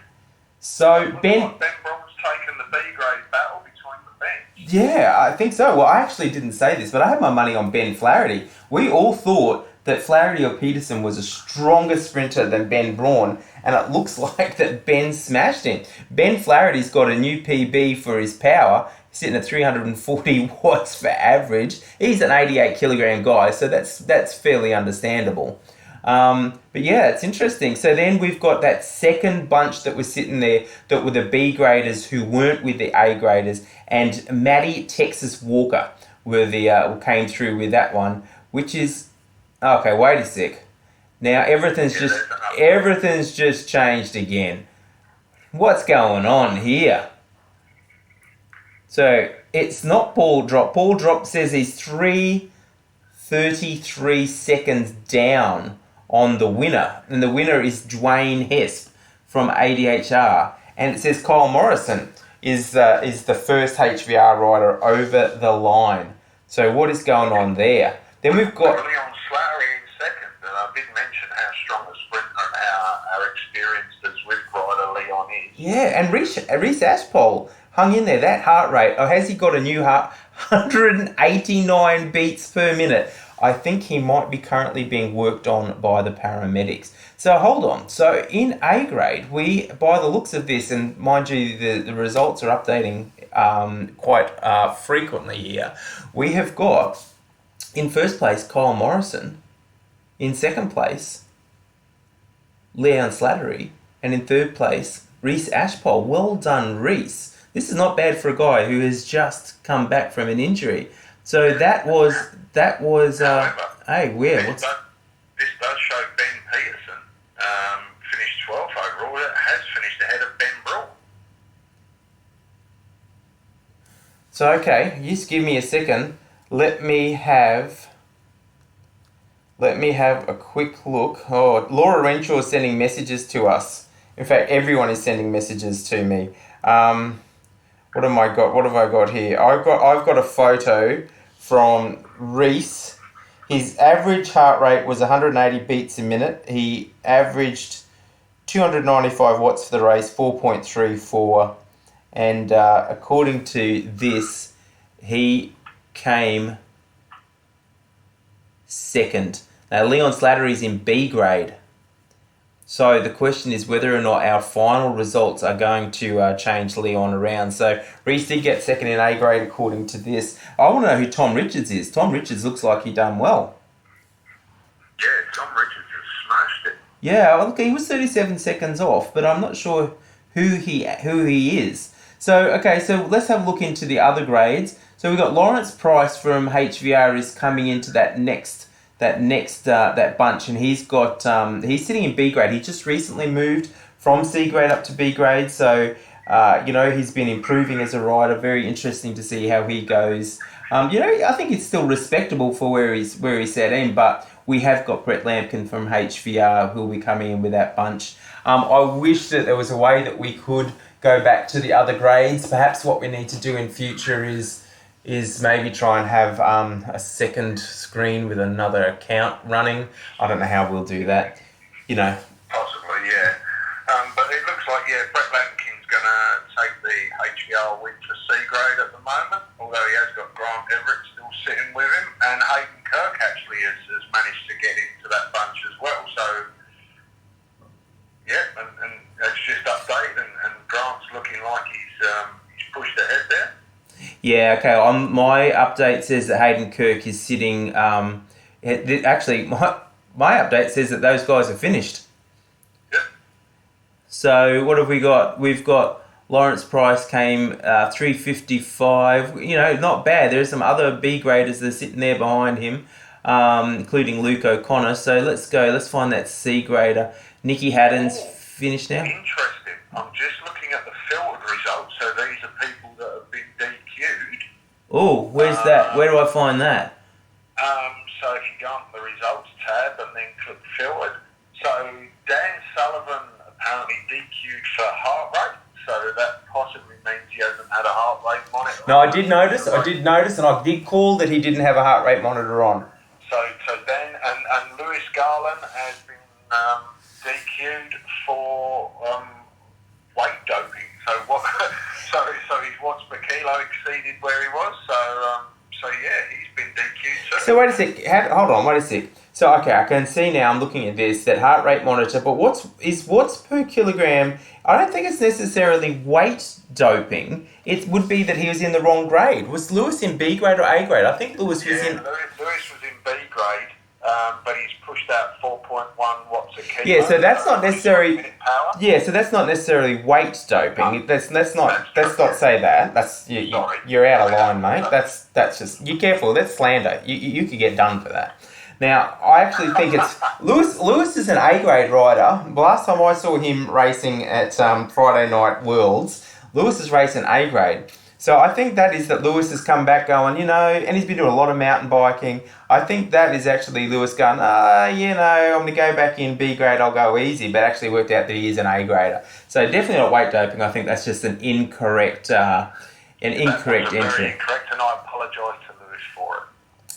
So Ben Braun's taken the B grade battle between the bench. Yeah, I think so. Well, I actually didn't say this, but I had my money on Ben Flaherty. We all thought that Flaherty or Peterson was a stronger sprinter than Ben Braun, and it looks like that Ben smashed him. Ben Flaherty's got a new PB for his power, sitting at 340 watts for average. He's an 88 kilogram guy, so that's fairly understandable. But yeah, it's interesting. So then we've got that second bunch that was sitting there that were the B graders who weren't with the A graders, and Matty Texas Walker were came through with that one, which is okay. Wait a sec. Now everything's just changed again. What's going on here? So it's not Paul Drop. Paul Drop says he's 3:33 seconds down on the winner, and the winner is Dwayne Hesp from ADHR, and it says Kyle Morrison is the first HVR rider over the line. So what is going on there? Then we've got Leon Slattery in second, and I did mention how strong a sprinter and how experienced as Zwift rider Leon is. Yeah, and Reese Ashpole hung in there. That heart rate, has he got a new heart? 189 beats per minute. I think he might be currently being worked on by the paramedics. So hold on. So in A grade, by the looks of this, and mind you, the results are updating quite frequently here. We have got in first place Kyle Morrison, in second place Leon Slattery, and in third place Reese Ashpole. Well done, Reese. This is not bad for a guy who has just come back from an injury. So that was hey, where? This does show Ben Peterson finished 12th overall. It has finished ahead of Ben Braun. So okay, just give me a second. Let me have a quick look. Oh, Laura Renshaw is sending messages to us. In fact, everyone is sending messages to me. What have I got here? I've got a photo from Reese. His average heart rate was 180 beats a minute. He averaged 295 watts for the race, 4.34, And according to this, he came second. Now, Leon Slattery's in B grade. So the question is whether or not our final results are going to change Leon around. So Reese did get second in A grade according to this. I want to know who Tom Richards is. Tom Richards looks like he done well. Yeah, Tom Richards has smashed it. Yeah, look, he was 37 seconds off, but I'm not sure who he is. So, okay, so let's have a look into the other grades. So we've got Lawrence Price from HVR is coming into that bunch, and he's sitting in B grade. He just recently moved from C grade up to B grade, so he's been improving as a rider. Very interesting to see how he goes. I think it's still respectable for where he's set in, but we have got Brett Lampkin from HVR who will be coming in with that bunch. I wish that there was a way that we could go back to the other grades. Perhaps what we need to do in future is maybe try and have a second screen with another account running. I don't know how we'll do that. Possibly, yeah. But it looks like, Brett Lampkin's going to take the HVR win for C grade at the moment, although he has got Grant Everett still sitting with him, and Hayden Kirk actually has managed to get into that bunch as well. So, and it's just updated, and Grant's looking like he's pushed ahead there. Yeah, okay. My update says that Hayden Kirk is sitting. Actually, my update says that those guys are finished. Yep. So what have we got? We've got Lawrence Price came 3:55. Not bad. There's some other B graders that are sitting there behind him, including Luke O'Connor. So let's go. Let's find that C grader. Nicky Haddon's finished now. Interesting. I'm just looking at the filtered results. So these are people that have been DQ'd. Oh, where's that? Where do I find that? So if you go on the results tab and then click filtered. So Dan Sullivan apparently DQ'd for heart rate. So that possibly means he hasn't had a heart rate monitor. No, I did notice, and I did call that he didn't have a heart rate monitor on. So Dan and Lewis Garland has been DQ'd for weight doping. So his watts per kilo exceeded where he was. So he's been DQ'd. So wait a sec. Hold on. Wait a sec. So okay, I can see now. I'm looking at this that heart rate monitor. But watts per kilogram? I don't think it's necessarily weight doping. It would be that he was in the wrong grade. Was Lewis in B grade or A grade? I think Lewis was in. Lewis was in B grade, but he's pushed out 4.1 watts a kilo. Yeah, so that's not necessarily. Yeah, so that's not necessarily weight doping. Let's not say that. That's you're out of line, mate. That's just you're careful. That's slander. You could get done for that. Now, I actually think it's Lewis is an A grade rider. Last time I saw him racing at Friday Night Worlds, Lewis is racing A grade. So I think that is that Lewis has come back going, and he's been doing a lot of mountain biking. I think that is actually Lewis going, I'm going to go back in B grade, I'll go easy, but actually worked out that he is an A grader. So definitely not weight doping. I think that's just an incorrect entry. Very incorrect, and I apologise to Lewis for it.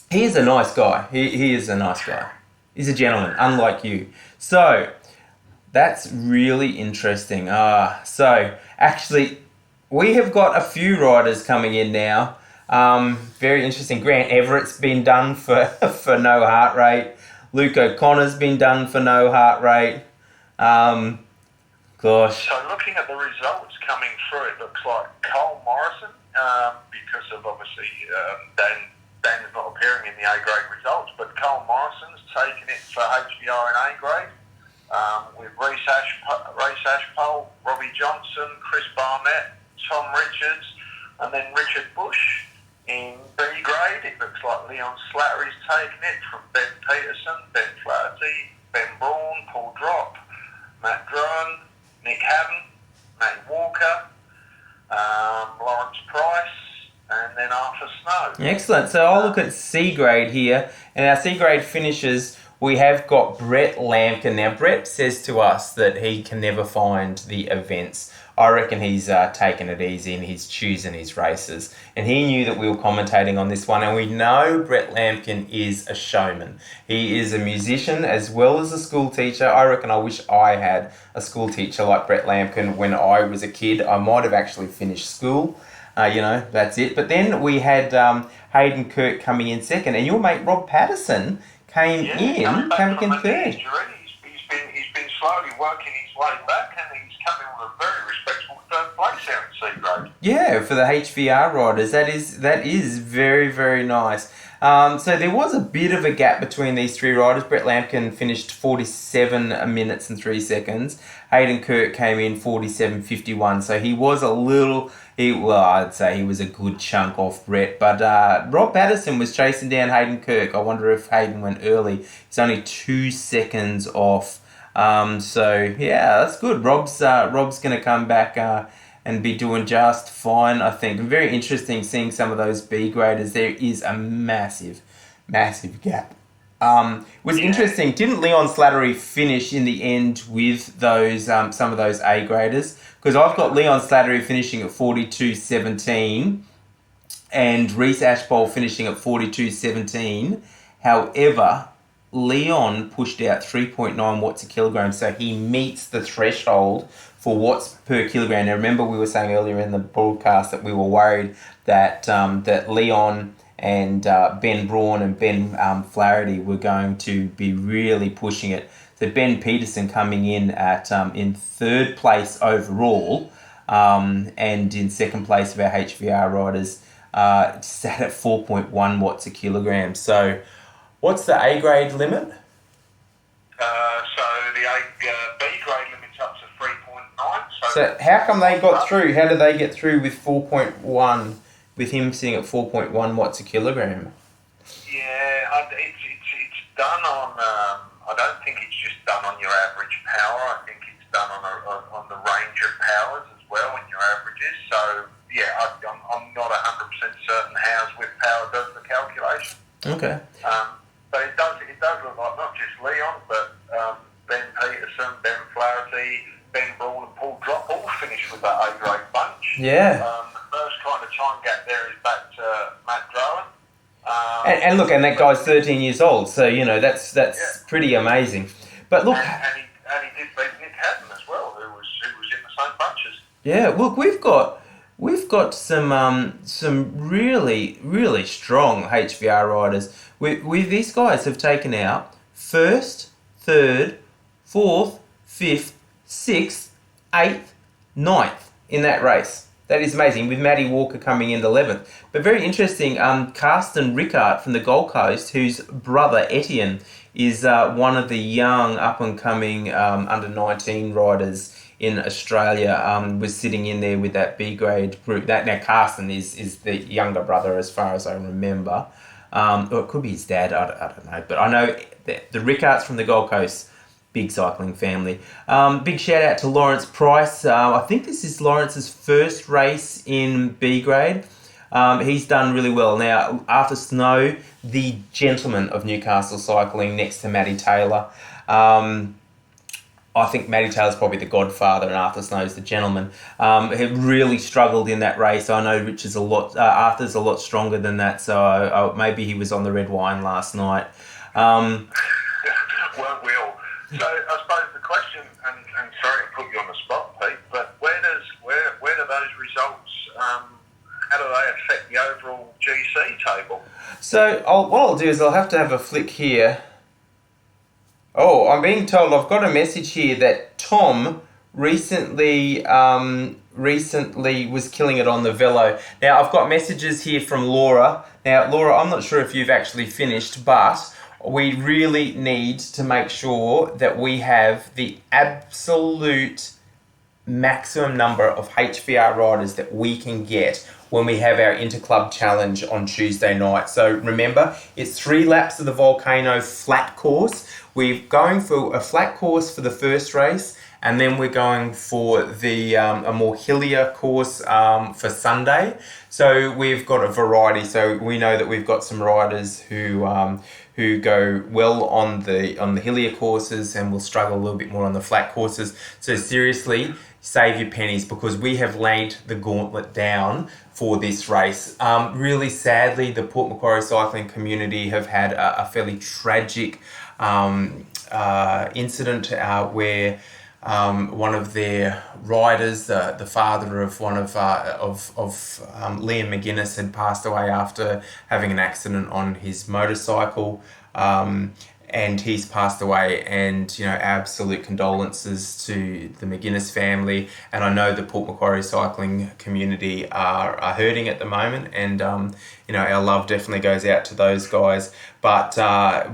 He is a nice guy. He is a nice guy. He's a gentleman, unlike you. So, that's really interesting. So, actually, we have got a few riders coming in now. Very interesting. Grant Everett's been done for no heart rate. Luke O'Connor's been done for no heart rate. Gosh. So, looking at the results coming through, it looks like Cole Morrison, because of obviously Dan's not appearing in the A grade results, but Cole Morrison's taken it for HVR in A grade, with Reese Ashpole, Robbie Johnson, Chris Barnett, Tom Richards, and then Richard Bush in B grade. It looks like Leon Slattery's taken it from Ben Peterson, Ben Flaherty, Ben Braun, Paul Drop, Matt Druin, Nick Haddon, Matt Walker, Lawrence Price, and then Arthur Snow. Excellent. So I'll look at C grade here, and our C grade finishes. We have got Brett Lampkin. Now, Brett says to us that he can never find the events. I reckon he's taken it easy and he's choosing his races. And he knew that we were commentating on this one, and we know Brett Lampkin is a showman. He is a musician as well as a school teacher. I reckon I wish I had a school teacher like Brett Lampkin when I was a kid. I might have actually finished school. That's it. But then we had Hayden Kirk coming in second, and your mate Rob Patterson came in third. He's been slowly working his way back, and he's come in with a very respectable third place there in C grade. Yeah, for the HVR riders, that is very, very nice. So there was a bit of a gap between these three riders. Brett Lampkin finished 47 minutes and 3 seconds. Hayden Kirk came in 47.51. So he was I'd say he was a good chunk off Brett. But Rob Patterson was chasing down Hayden Kirk. I wonder if Hayden went early. He's only 2 seconds off. So yeah, that's good. Rob's going to come back and be doing just fine, I think. Very interesting seeing some of those B graders. There is a massive, massive gap. Was interesting. Didn't Leon Slattery finish in the end with those some of those A graders? Because I've got Leon Slattery finishing at 42.17 and Reece Ashbowl finishing at 42.17. However, Leon pushed out 3.9 watts a kilogram, so he meets the threshold for watts per kilogram. Now, remember we were saying earlier in the broadcast that we were worried that that Leon and Ben Braun and Ben Flaherty were going to be really pushing it. So Ben Peterson coming in at in third place overall, and in second place of our HVR riders, sat at 4.1 watts a kilogram. So what's the A grade limit? So the B grade limit's up to 3.9. So how come they got through? How did they get through with 4.1, with him sitting at 4.1 watts a kilogram? Yeah, it's done on. I don't think it's just done on your average power. I think it's done on the range of powers as well in your averages. So yeah, I'm not 100% certain how Zwift Power does the calculation. Okay. But it does look like not just Leon, but Ben Peterson, Ben Flaherty, Ben Braun and Paul Drop all finished with that A-grade bunch. Yeah. The first kind of time gap there is back to Matt Drowan. And look, and that guy's 13 years old, so that's pretty amazing. But look, and he did beat Nick Hatton as well, who was in the same bunches. Yeah, look, we've got some really, really strong HVR riders. These guys have taken out first, third, fourth, fifth, sixth, eighth, ninth in that race. That is amazing, with Matty Walker coming in 11th. But very interesting, Karsten Rickard from the Gold Coast, whose brother Etienne is one of the young up-and-coming under-19 riders in Australia, was sitting in there with that B-grade group. Now, Karsten is the younger brother as far as I remember. Or it could be his dad, I don't know. But I know the Rickards from the Gold Coast, big cycling family. Big shout out to Lawrence Price. I think this is Lawrence's first race in B grade. He's done really well. Now, Arthur Snow, the gentleman of Newcastle cycling, next to Matty Taylor. I think Matty Taylor's probably the godfather and Arthur Snow's the gentleman. He really struggled in that race. I know Arthur's a lot stronger than that, so maybe he was on the red wine last night. Weren't we all? So I suppose the question, and sorry to put you on the spot, Pete, but where do those results, how do they affect the overall GC table? So what I'll do is I'll have to have a flick here. Oh, I'm being told I've got a message here that Tom recently was killing it on the velo. Now, I've got messages here from Laura. Now, Laura, I'm not sure if you've actually finished, but we really need to make sure that we have the absolute maximum number of HVR riders that we can get when we have our Interclub Challenge on Tuesday night. So remember, it's 3 laps of the Volcano flat course. We're going for a flat course for the first race, and then we're going for the a more hillier course for Sunday. So we've got a variety. So we know that we've got some riders who go well on the hillier courses and will struggle a little bit more on the flat courses. So seriously, save your pennies, because we have laid the gauntlet down for this race. Really sadly, the Port Macquarie cycling community have had a fairly tragic incident where one of their riders, the father of one of Liam McGuinness, had passed away after having an accident on his motorcycle. And he's passed away, and absolute condolences to the McGuinness family. And I know the Port Macquarie cycling community are hurting at the moment, and our love definitely goes out to those guys. But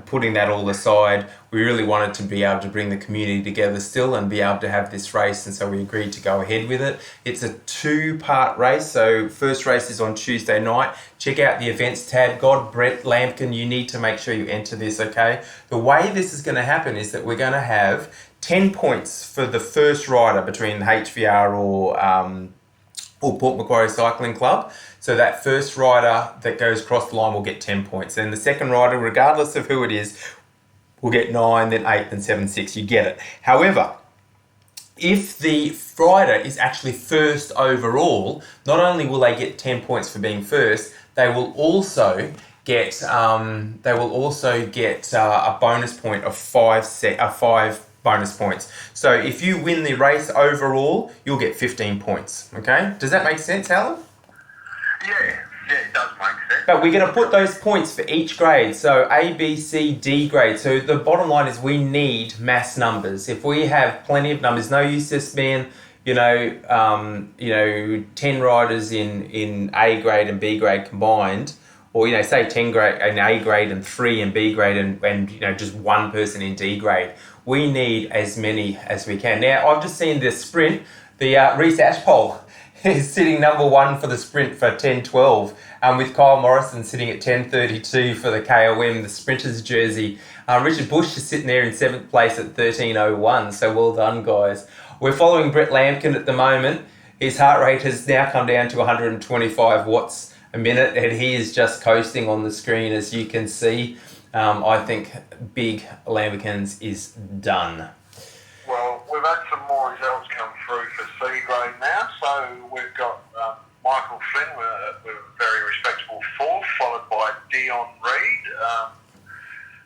putting that all aside, we really wanted to be able to bring the community together still and be able to have this race, and so we agreed to go ahead with it. It's a 2-part race, so first race is on Tuesday night. Check out the events tab. Brett Lampkin, you need to make sure you enter this, okay? The way this is going to happen is that we're going to have 10 points for the first rider between HVR or Port Macquarie Cycling Club. So that first rider that goes across the line will get 10 points. And the second rider, regardless of who it is, will get 9, then 8, then 7, 6. You get it. However, if the rider is actually first overall, not only will they get 10 points for being first, they will also get a bonus point of 5 bonus points. So if you win the race overall, you'll get 15 points. Okay? Does that make sense, Alan? Yeah, it does make sense. But we're going to put those points for each grade. So A, B, C, D grade. So the bottom line is we need mass numbers. If we have plenty of numbers, no use just being 10 riders in A grade and B grade combined, or say 10 grade in A grade and 3 in B grade and just one person in D grade. We need as many as we can. Now I've just seen this sprint. The Reece Ashpole is sitting number 1 for the sprint for 10:12, with Kyle Morrison sitting at 10:32 for the KOM, the sprinters jersey. Richard Bush is sitting there in 7th place at 13:01. So well done, guys. We're following Brett Lampkin at the moment. His heart rate has now come down to 125 watts a minute, and he is just coasting on the screen, as you can see. I think Big Lampkins is done. Well, we've had some more results come through for C grade now. So we've got Michael Flynn with a very respectable 4th, followed by Dion Reid,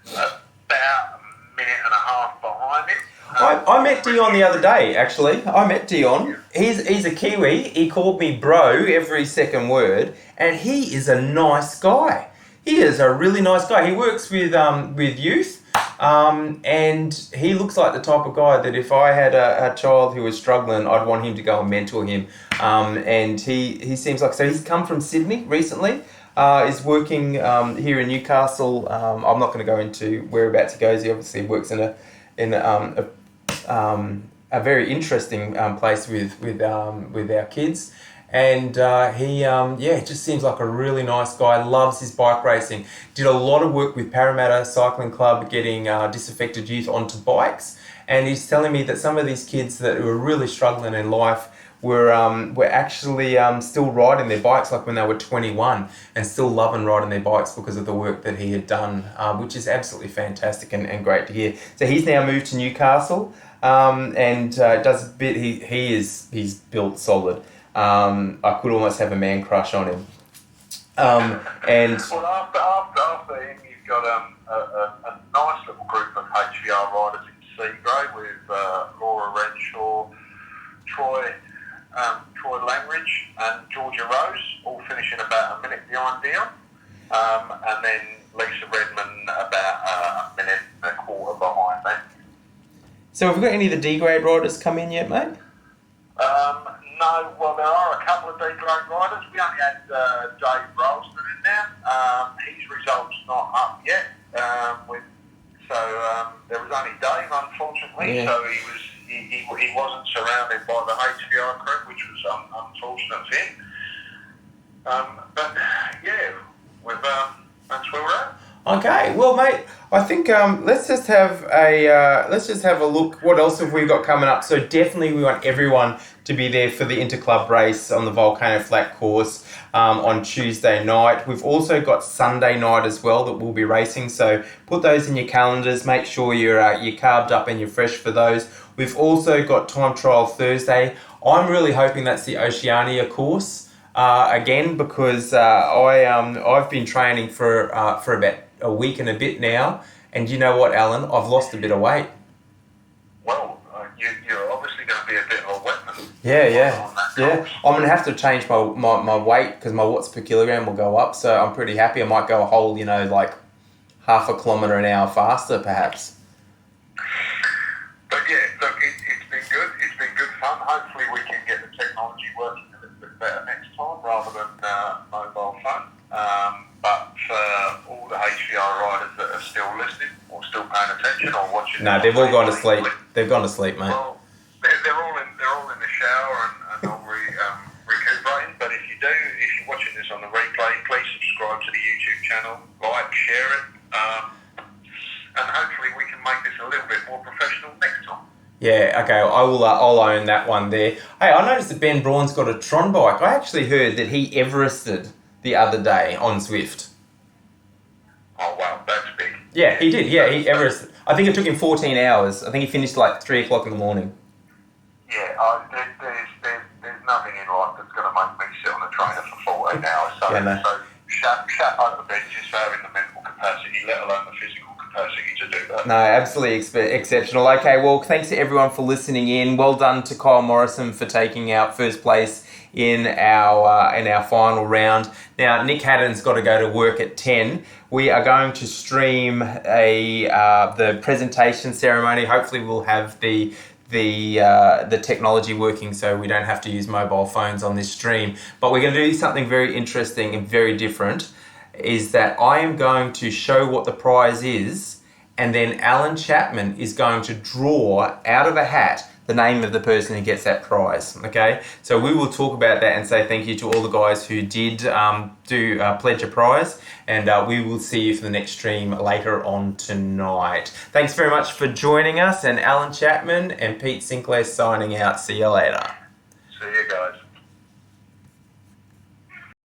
about a minute and a half behind him. I met Dion the other day, actually. I met Dion. He's a Kiwi. He called me bro every second word, and he is a nice guy. He is a really nice guy. He works with youth, and he looks like the type of guy that if I had a child who was struggling, I'd want him to go and mentor him. And he seems like, so he's come from Sydney recently. Is working here in Newcastle. I'm not going to go into whereabouts he goes. He obviously works in a very interesting place with our kids, and he just seems like a really nice guy. Loves his bike racing. Did a lot of work with Parramatta Cycling Club getting disaffected youth onto bikes, and he's telling me that some of these kids that were really struggling in life were actually still riding their bikes like when they were 21, and still loving riding their bikes because of the work that he had done, which is absolutely fantastic and great to hear. So he's now moved to Newcastle, and does a bit. He's built solid. I could almost have a man crush on him. Well, after him, you've got a nice little group of HVR riders in C grade with Laura Renshaw, Troy Langridge and Georgia Rose, all finishing about a minute behind Dion, and then Lisa Redmond about a minute and a quarter behind them. So have we got any of the D grade riders come in yet, mate? No, well there are a couple of D grade riders. We only had Dave Ralston in there. His results not up yet. There was only Dave, unfortunately. Yeah. So he wasn't surrounded by the HVR crew, which was unfortunate for him. That's where we're at. Okay, well, mate, I think let's just have a look. What else have we got coming up? So definitely, we want everyone to be there for the interclub race on the Volcano Flat course on Tuesday night. We've also got Sunday night as well that we'll be racing. So put those in your calendars. Make sure you're carved up and you're fresh for those. We've also got time trial Thursday. I'm really hoping that's the Oceania course again, because I've been training for about a week and a bit now, and you know what, Alan? I've lost a bit of weight. Well, you're obviously going to be a bit of a weapon. Yeah. I'm going to have to change my weight because my watts per kilogram will go up, so I'm pretty happy. I might go a whole, like half a kilometre an hour faster, perhaps. But yeah, look, it's been good. It's been good fun. Hopefully we can get the technology working a little bit better next time rather than mobile phone. But for all the HVR riders that are still listening or still paying attention or watching... No, they've all gone to sleep. They've gone to sleep, mate. Well, they're all in the shower and all recuperating. But if you're watching this on the replay, please subscribe to the YouTube channel, like, share it. And hopefully we can make this a little bit more professional next time. Yeah, okay, I'll own that one there. Hey, I noticed that Ben Braun's got a Tron bike. I actually heard that he Everested the other day on Zwift. Oh, wow, that's big. Yeah, he did. Yeah, he Everested. I think it took him 14 hours. I think he finished like 3 o'clock in the morning. Yeah, there's nothing in life that's going to make me sit on a trainer for 14 hours. So, Yeah, no. so shat over benches for having the mental capacity, let alone the physical capacity to do that. No, absolutely exceptional. Okay, well, thanks to everyone for listening in. Well done to Kyle Morrison for taking out first place in our final round. Now, Nick Haddon's got to go to work at 10. We are going to stream the presentation ceremony. Hopefully, we'll have the technology working so we don't have to use mobile phones on this stream. But we're going to do something very interesting and very different, is that I am going to show what the prize is, and then Alan Chapman is going to draw out of a hat the name of the person who gets that prize, okay? So we will talk about that and say thank you to all the guys who did pledge a prize, and we will see you for the next stream later on tonight. Thanks very much for joining us, and Alan Chapman and Pete Sinclair signing out. See you later. See you guys.